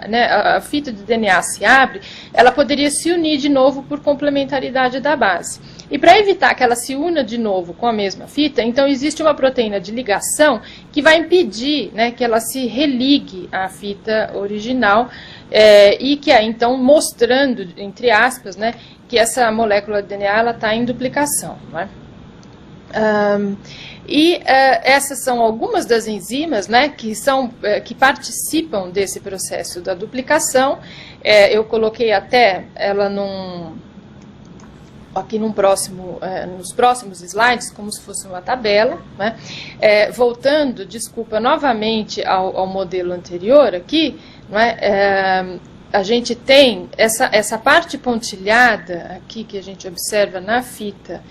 né, a fita de DNA se abre, ela poderia se unir de novo por complementaridade da base. E para evitar que ela se una de novo com a mesma fita, então existe uma proteína de ligação que vai impedir, né, que ela se religue à fita original, e que é então mostrando, entre aspas, né, que essa molécula de DNA está em duplicação. Né? Essas são algumas das enzimas, né, que participam desse processo da duplicação. Eu coloquei até ela aqui nos próximos slides, como se fosse uma tabela, né? Voltando, desculpa, novamente ao modelo anterior aqui, né? A gente tem essa parte pontilhada aqui que a gente observa na fita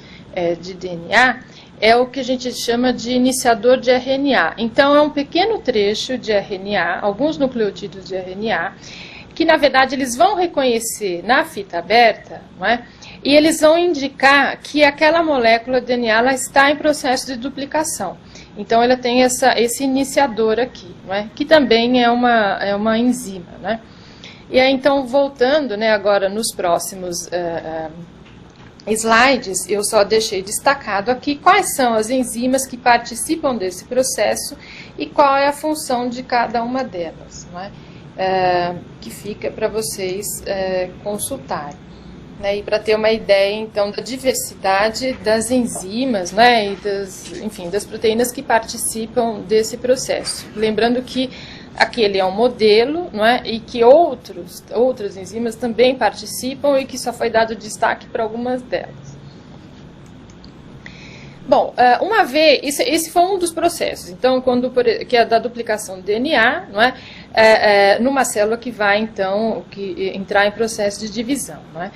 de DNA, é o que a gente chama de iniciador de RNA. Então, é um pequeno trecho de RNA, alguns nucleotídeos de RNA, que, na verdade, eles vão reconhecer na fita aberta, não é? E eles vão indicar que aquela molécula de DNA ela está em processo de duplicação. Então, ela tem esse iniciador aqui, não é? Que também é uma enzima. Né? E aí, então, voltando, né, agora nos próximos slides, eu só deixei destacado aqui quais são as enzimas que participam desse processo e qual é a função de cada uma delas, não é? Que fica para vocês consultarem. Né, e para ter uma ideia, então, da diversidade das enzimas, né, e das proteínas que participam desse processo. Lembrando que aquele é um modelo, não é, e que outras enzimas também participam e que só foi dado destaque para algumas delas. Bom, uma vez, esse foi um dos processos, então, que é da duplicação do DNA, não é, numa célula que vai, então, entrar em processo de divisão, não é?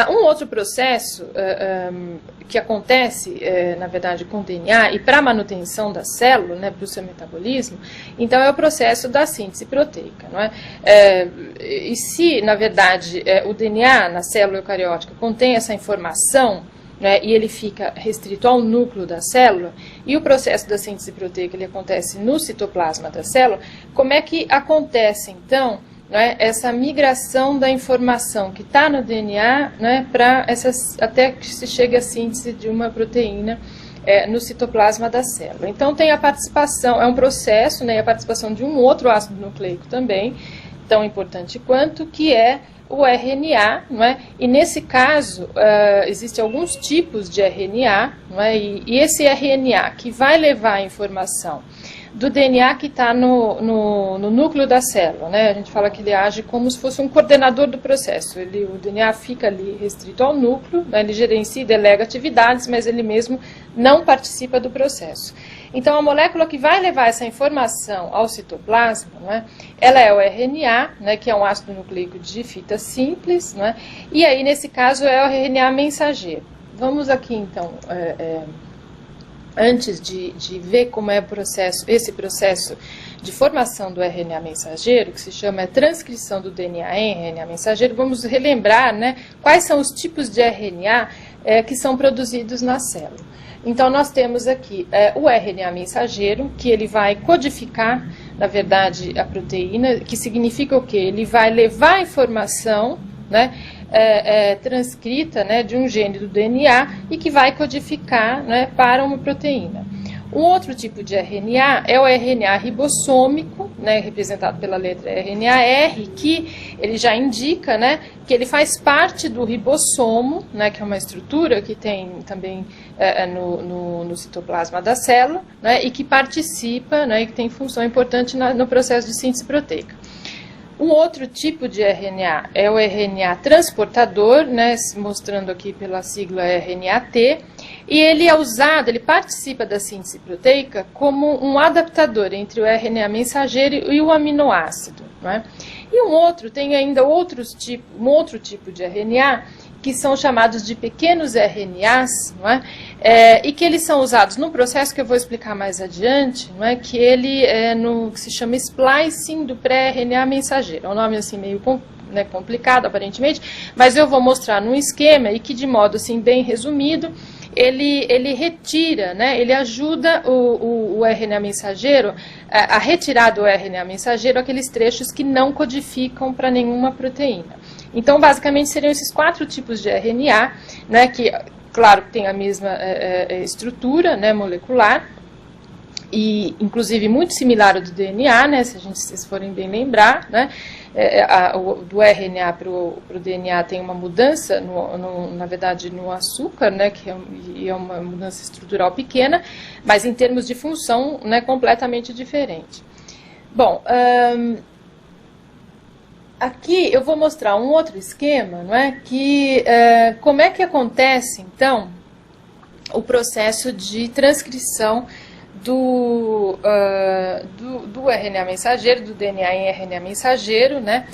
Um outro processo que acontece, na verdade, com o DNA e para a manutenção da célula, né, para o seu metabolismo, então é o processo da síntese proteica. Não é? E se, na verdade, o DNA na célula eucariótica contém essa informação, né, e ele fica restrito ao núcleo da célula, e o processo da síntese proteica ele acontece no citoplasma da célula, como é que acontece, então, né, essa migração da informação que está no DNA, né, até que se chegue à síntese de uma proteína no citoplasma da célula. Então, tem a participação, é um processo, né, a participação de um outro ácido nucleico também, tão importante quanto, que é o RNA, não é? E nesse caso, existem alguns tipos de RNA, não é? E esse RNA que vai levar a informação do DNA que está no núcleo da célula, né? A gente fala que ele age como se fosse um coordenador do processo. O DNA fica ali restrito ao núcleo, né? Ele gerencia e delega atividades, mas ele mesmo não participa do processo. Então, a molécula que vai levar essa informação ao citoplasma, né, ela é o RNA, né, que é um ácido nucleico de fita simples, né, e aí, nesse caso, é o RNA mensageiro. Vamos aqui, então, antes de ver como é esse processo de formação do RNA mensageiro, que se chama transcrição do DNA em RNA mensageiro, vamos relembrar, né, quais são os tipos de RNA que são produzidos na célula. Então, nós temos aqui o RNA mensageiro, que ele vai codificar, na verdade, a proteína, que significa o quê? Ele vai levar a informação, né, transcrita, né, de um gene do DNA e que vai codificar, né, para uma proteína. Um outro tipo de RNA é o RNA ribossômico, né, representado pela letra RNA-R, que ele já indica, né, que ele faz parte do ribossomo, né, que é uma estrutura que tem também no citoplasma da célula, né, e que participa, né, e que tem função importante no processo de síntese proteica. Um outro tipo de RNA é o RNA transportador, né, mostrando aqui pela sigla RNA-T, e ele é usado, ele participa da síntese proteica como um adaptador entre o RNA mensageiro e o aminoácido. Né? E tem ainda um outro tipo de RNA, que são chamados de pequenos RNAs, não é? E que eles são usados num processo que eu vou explicar mais adiante, não é? Que ele é no que se chama splicing do pré-RNA mensageiro. É um nome assim meio complicado, aparentemente, mas eu vou mostrar num esquema e que, de modo assim, bem resumido, ele retira, né, ele ajuda o RNA mensageiro a retirar do RNA mensageiro aqueles trechos que não codificam para nenhuma proteína. Então, basicamente, seriam esses 4 tipos de RNA, né, que, claro, tem a mesma estrutura, né, molecular, e inclusive muito similar ao do DNA, né, se vocês forem bem lembrar, né, do RNA para o DNA tem uma mudança, na verdade, no açúcar, né, que é uma mudança estrutural pequena, mas em termos de função, né, completamente diferente. Bom, aqui eu vou mostrar um outro esquema, não é, que como é que acontece, então, o processo de transcrição do RNA mensageiro, do DNA em RNA mensageiro, né,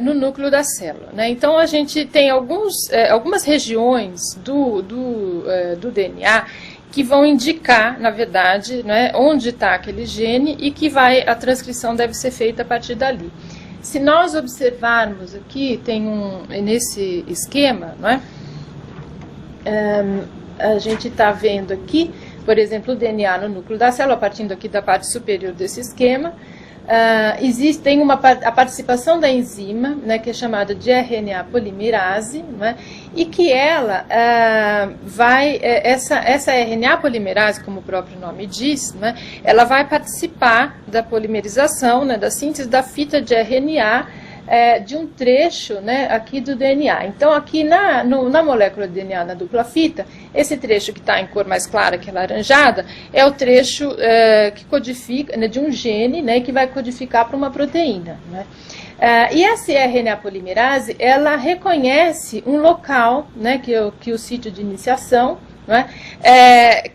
no núcleo da célula, né? Então, a gente tem algumas regiões do DNA que vão indicar, na verdade, né, onde está aquele gene e que a transcrição deve ser feita a partir dali. Se nós observarmos aqui, nesse esquema, não é? A gente está vendo aqui, por exemplo, o DNA no núcleo da célula, partindo aqui da parte superior desse esquema, existe a participação da enzima, né, que é chamada de RNA polimerase, né, e que ela essa RNA polimerase, como o próprio nome diz, né, ela vai participar da polimerização, né, da síntese da fita de RNA, de um trecho, né, aqui do DNA. Então, aqui na molécula de DNA, na dupla fita, esse trecho que está em cor mais clara, que é laranjada, é o trecho que codifica, né, de um gene, né, que vai codificar para uma proteína, né. E essa RNA polimerase, ela reconhece um local, né, que é o sítio de iniciação, não é?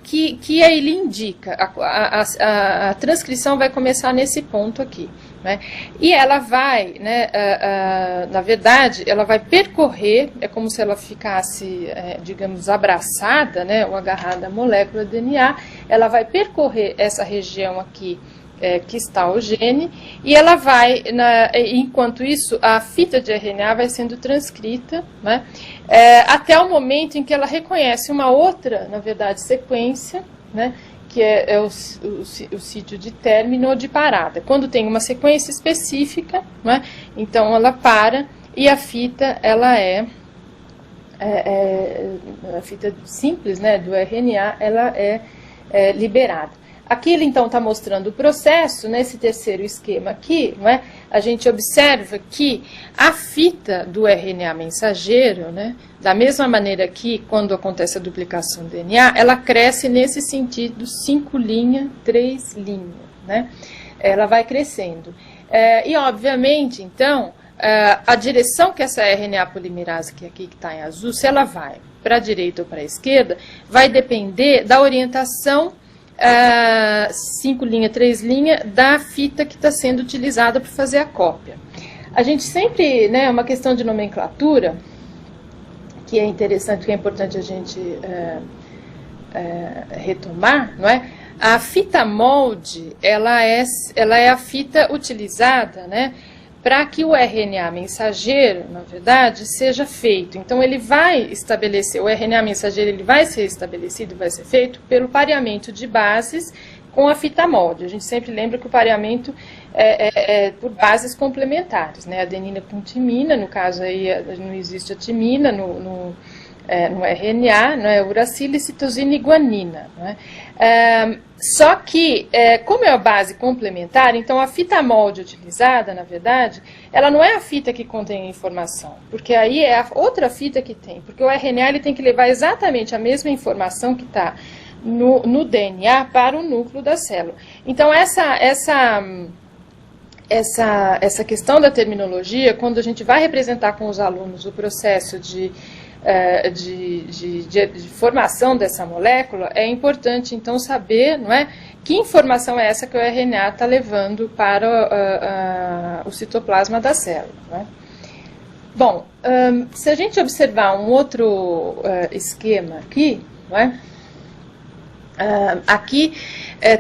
Que aí ele indica, a transcrição vai começar nesse ponto aqui, né? E ela vai, né, na verdade, ela vai percorrer, é como se ela ficasse, digamos, abraçada, né, ou agarrada à molécula de DNA, ela vai percorrer essa região aqui, que está o gene, e ela vai, enquanto isso, a fita de RNA vai sendo transcrita, né, até o momento em que ela reconhece uma outra, na verdade, sequência, né, que é o sítio de término ou de parada. Quando tem uma sequência específica, né, então ela para e a fita, ela a fita simples, né, do RNA, ela é liberada. Aqui ele, então, está mostrando o processo, nesse terceiro esquema aqui, não é? A gente observa que a fita do RNA mensageiro, né, da mesma maneira que, quando acontece a duplicação do DNA, ela cresce nesse sentido 5 linhas, 3 linhas, né? Ela vai crescendo. E, obviamente, então, a direção que essa RNA polimerase, que aqui está em azul, se ela vai para a direita ou para a esquerda, vai depender da orientação 5 linhas, 3 linhas, da fita que está sendo utilizada para fazer a cópia. A gente sempre, né, é uma questão de nomenclatura, que é interessante, que é importante a gente retomar, não é? A fita molde, ela é a fita utilizada, né, para que o RNA mensageiro, na verdade, seja feito. Então, ele vai estabelecer, o RNA mensageiro ele vai ser estabelecido, vai ser feito pelo pareamento de bases com a fita molde. A gente sempre lembra que o pareamento é por bases complementares, né? Adenina com timina, no caso aí não existe a timina no RNA, não é? Uracila, citosina e guanina, não é? Só que, como é a base complementar, então a fita molde utilizada, na verdade, ela não é a fita que contém a informação, porque aí é a outra fita que tem, porque o RNA ele tem que levar exatamente a mesma informação que está no DNA para o núcleo da célula. Então, essa questão da terminologia, quando a gente vai representar com os alunos o processo de formação dessa molécula, é importante, então, saber, não é, que informação é essa que o RNA está levando para o citoplasma da célula, não é? Bom, se a gente observar um outro esquema aqui, não é? Aqui,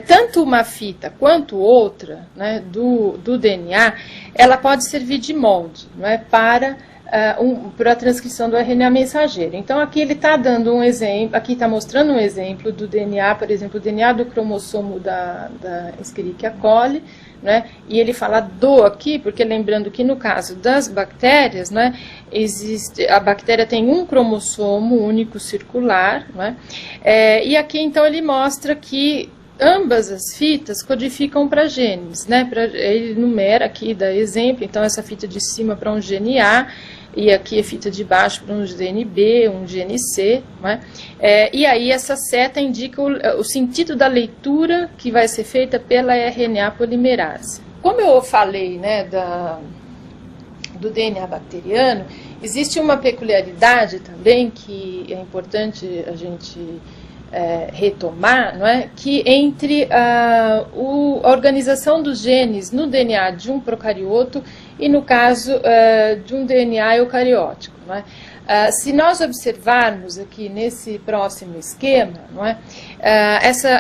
tanto uma fita quanto outra, né, do DNA, ela pode servir de molde, não é, para a transcrição do RNA mensageiro. Então, aqui ele está dando um exemplo, aqui está mostrando um exemplo do DNA, por exemplo, o DNA do cromossomo da Escherichia coli, né, e ele fala do aqui, porque lembrando que no caso das bactérias, né, a bactéria tem um cromossomo único circular, né, e aqui então ele mostra que ambas as fitas codificam para genes, né, ele numera aqui, dá exemplo, então essa fita de cima para um gene A, e aqui a fita de baixo para um gene B, um gene C, né? E aí essa seta indica o sentido da leitura que vai ser feita pela RNA polimerase. Como eu falei, né, do DNA bacteriano, existe uma peculiaridade também que é importante a gente retomar, não é? Que entre a organização dos genes no DNA de um procarioto e no caso de um DNA eucariótico, não é? Se nós observarmos aqui nesse próximo esquema, não é?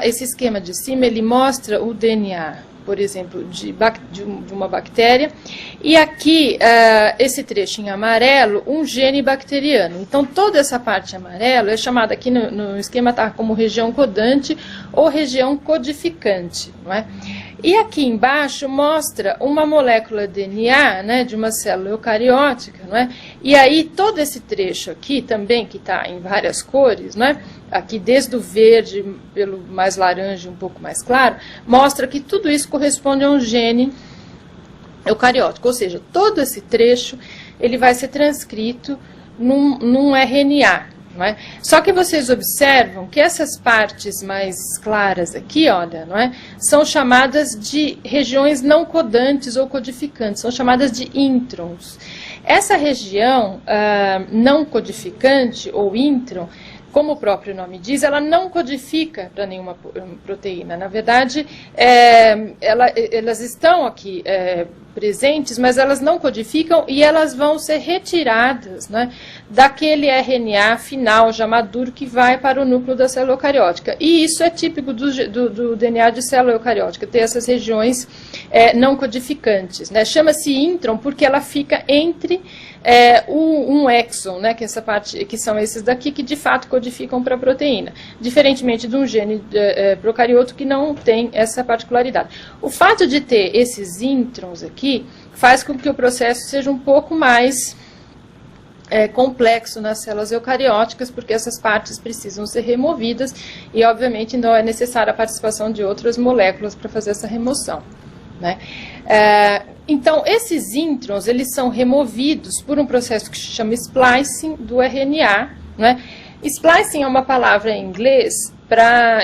Esse esquema de cima ele mostra o DNA, por exemplo, de uma bactéria, e aqui, esse trecho em amarelo, um gene bacteriano. Então, toda essa parte amarela é chamada aqui no esquema tá, como região codante ou região codificante, não é? E aqui embaixo mostra uma molécula DNA, né, de uma célula eucariótica, não é? E aí todo esse trecho aqui também, que está em várias cores, né, aqui desde o verde pelo mais laranja um pouco mais claro, mostra que tudo isso corresponde a um gene eucariótico, ou seja, todo esse trecho ele vai ser transcrito num RNA. Não é? Só que vocês observam que essas partes mais claras aqui, olha, não é? São chamadas de regiões não codantes ou codificantes, são chamadas de introns. Essa região não codificante ou intron, como o próprio nome diz, ela não codifica para nenhuma proteína. Na verdade, elas estão aqui presentes, mas elas não codificam e elas vão ser retiradas, né, daquele RNA final já maduro que vai para o núcleo da célula eucariótica. E isso é típico do DNA de célula eucariótica, ter essas regiões não codificantes, né? Chama-se intron porque ela fica entre um exon, né, que essa parte, que são esses daqui que de fato codificam para a proteína, diferentemente de um gene procarioto que não tem essa particularidade. O fato de ter esses introns aqui faz com que o processo seja um pouco mais complexo nas células eucarióticas, porque essas partes precisam ser removidas e, obviamente, não é necessária a participação de outras moléculas para fazer essa remoção, né? Então, esses introns, eles são removidos por um processo que se chama splicing do RNA, né? Splicing é uma palavra em inglês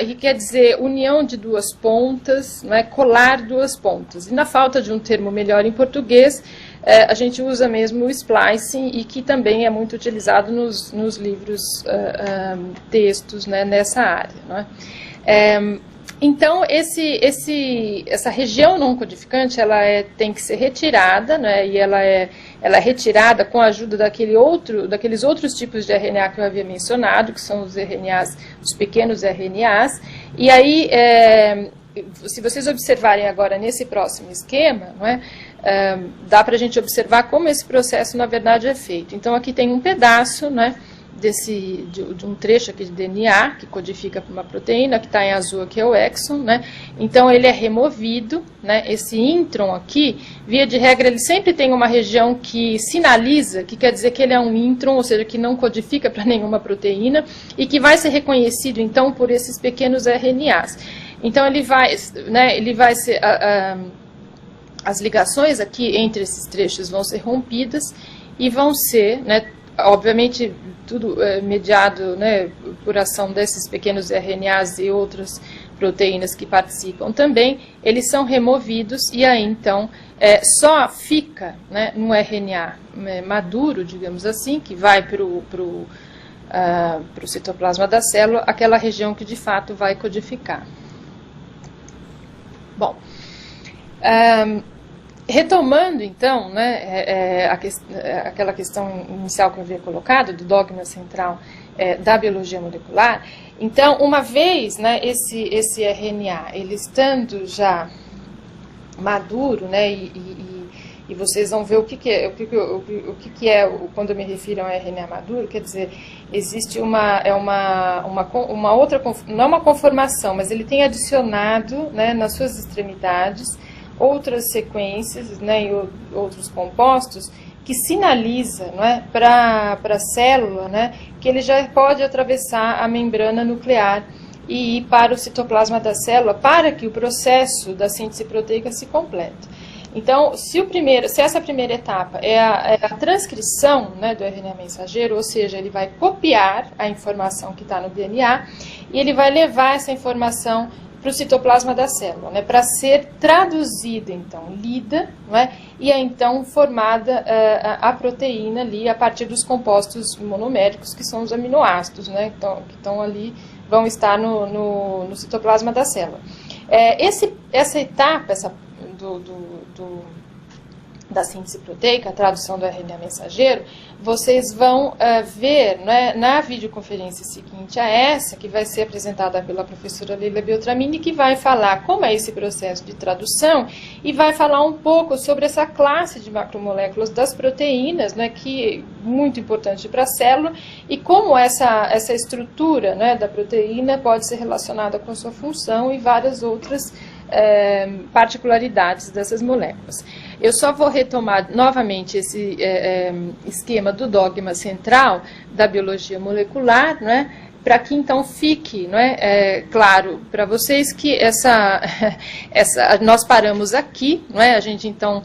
que quer dizer união de duas pontas, não é? Colar duas pontas. E na falta de um termo melhor em português, a gente usa mesmo o splicing, e que também é muito utilizado nos livros, textos, né, nessa área, não é? Então, essa região não codificante, ela tem que ser retirada, né, e ela é retirada com a ajuda daqueles outros tipos de RNA que eu havia mencionado, que são os RNAs, os pequenos RNAs. E aí, se vocês observarem agora nesse próximo esquema, não é, dá para a gente observar como esse processo, na verdade, é feito. Então, aqui tem um pedaço, né, de um trecho aqui de DNA, que codifica para uma proteína, que está em azul aqui é o exon, né? Então ele é removido, né? Esse intron aqui, via de regra, ele sempre tem uma região que sinaliza, que quer dizer que ele é um intron, ou seja, que não codifica para nenhuma proteína, e que vai ser reconhecido, então, por esses pequenos RNAs. Então ele vai ser... as ligações aqui entre esses trechos vão ser rompidas e vão ser, né, obviamente, tudo mediado, né, por ação desses pequenos RNAs e outras proteínas que participam também, eles são removidos e aí, então, só fica, né, num RNA maduro, digamos assim, que vai para o citoplasma da célula, aquela região que de fato vai codificar. Bom, Retomando, então, né, aquela questão inicial que eu havia colocado, do dogma central da biologia molecular, então, uma vez, né, esse RNA, ele estando já maduro, né, e vocês vão ver o que é, quando eu me refiro a um RNA maduro, quer dizer, existe uma outra, não uma conformação, mas ele tem adicionado, né, nas suas extremidades, outras sequências, né, e outros compostos que sinaliza, né, para a célula, né, que ele já pode atravessar a membrana nuclear e ir para o citoplasma da célula para que o processo da síntese proteica se complete. Então, se essa primeira etapa é a transcrição, né, do RNA mensageiro, ou seja, ele vai copiar a informação que está no DNA e ele vai levar essa informação para o citoplasma da célula, né, para ser traduzida, então, lida, né, e é então formada a proteína ali a partir dos compostos monoméricos, que são os aminoácidos, né, que estão ali, vão estar no citoplasma da célula. Essa etapa, da síntese proteica, a tradução do RNA mensageiro, vocês vão ver, né, na videoconferência seguinte a essa, que vai ser apresentada pela professora Leila Beltramini, que vai falar como é esse processo de tradução e vai falar um pouco sobre essa classe de macromoléculas das proteínas, né, que é muito importante para a célula, e como essa estrutura, né, da proteína pode ser relacionada com a sua função e várias outras particularidades dessas moléculas. Eu só vou retomar novamente esse esquema do dogma central da biologia molecular, né, para que então fique, claro para vocês que nós paramos aqui, a gente então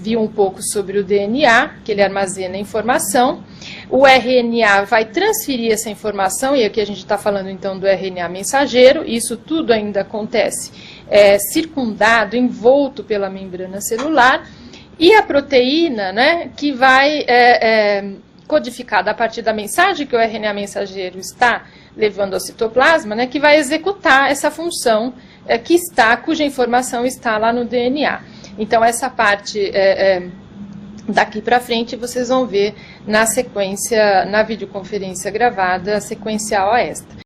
viu um pouco sobre o DNA, que ele armazena informação, o RNA vai transferir essa informação, e aqui a gente está falando então do RNA mensageiro, e isso tudo ainda acontece circundado, envolto pela membrana celular, e a proteína, né, que vai codificada a partir da mensagem que o RNA mensageiro está levando ao citoplasma, né, que vai executar essa função cuja informação está lá no DNA. Então, essa parte daqui para frente vocês vão ver na sequência, na videoconferência gravada, sequencial a esta.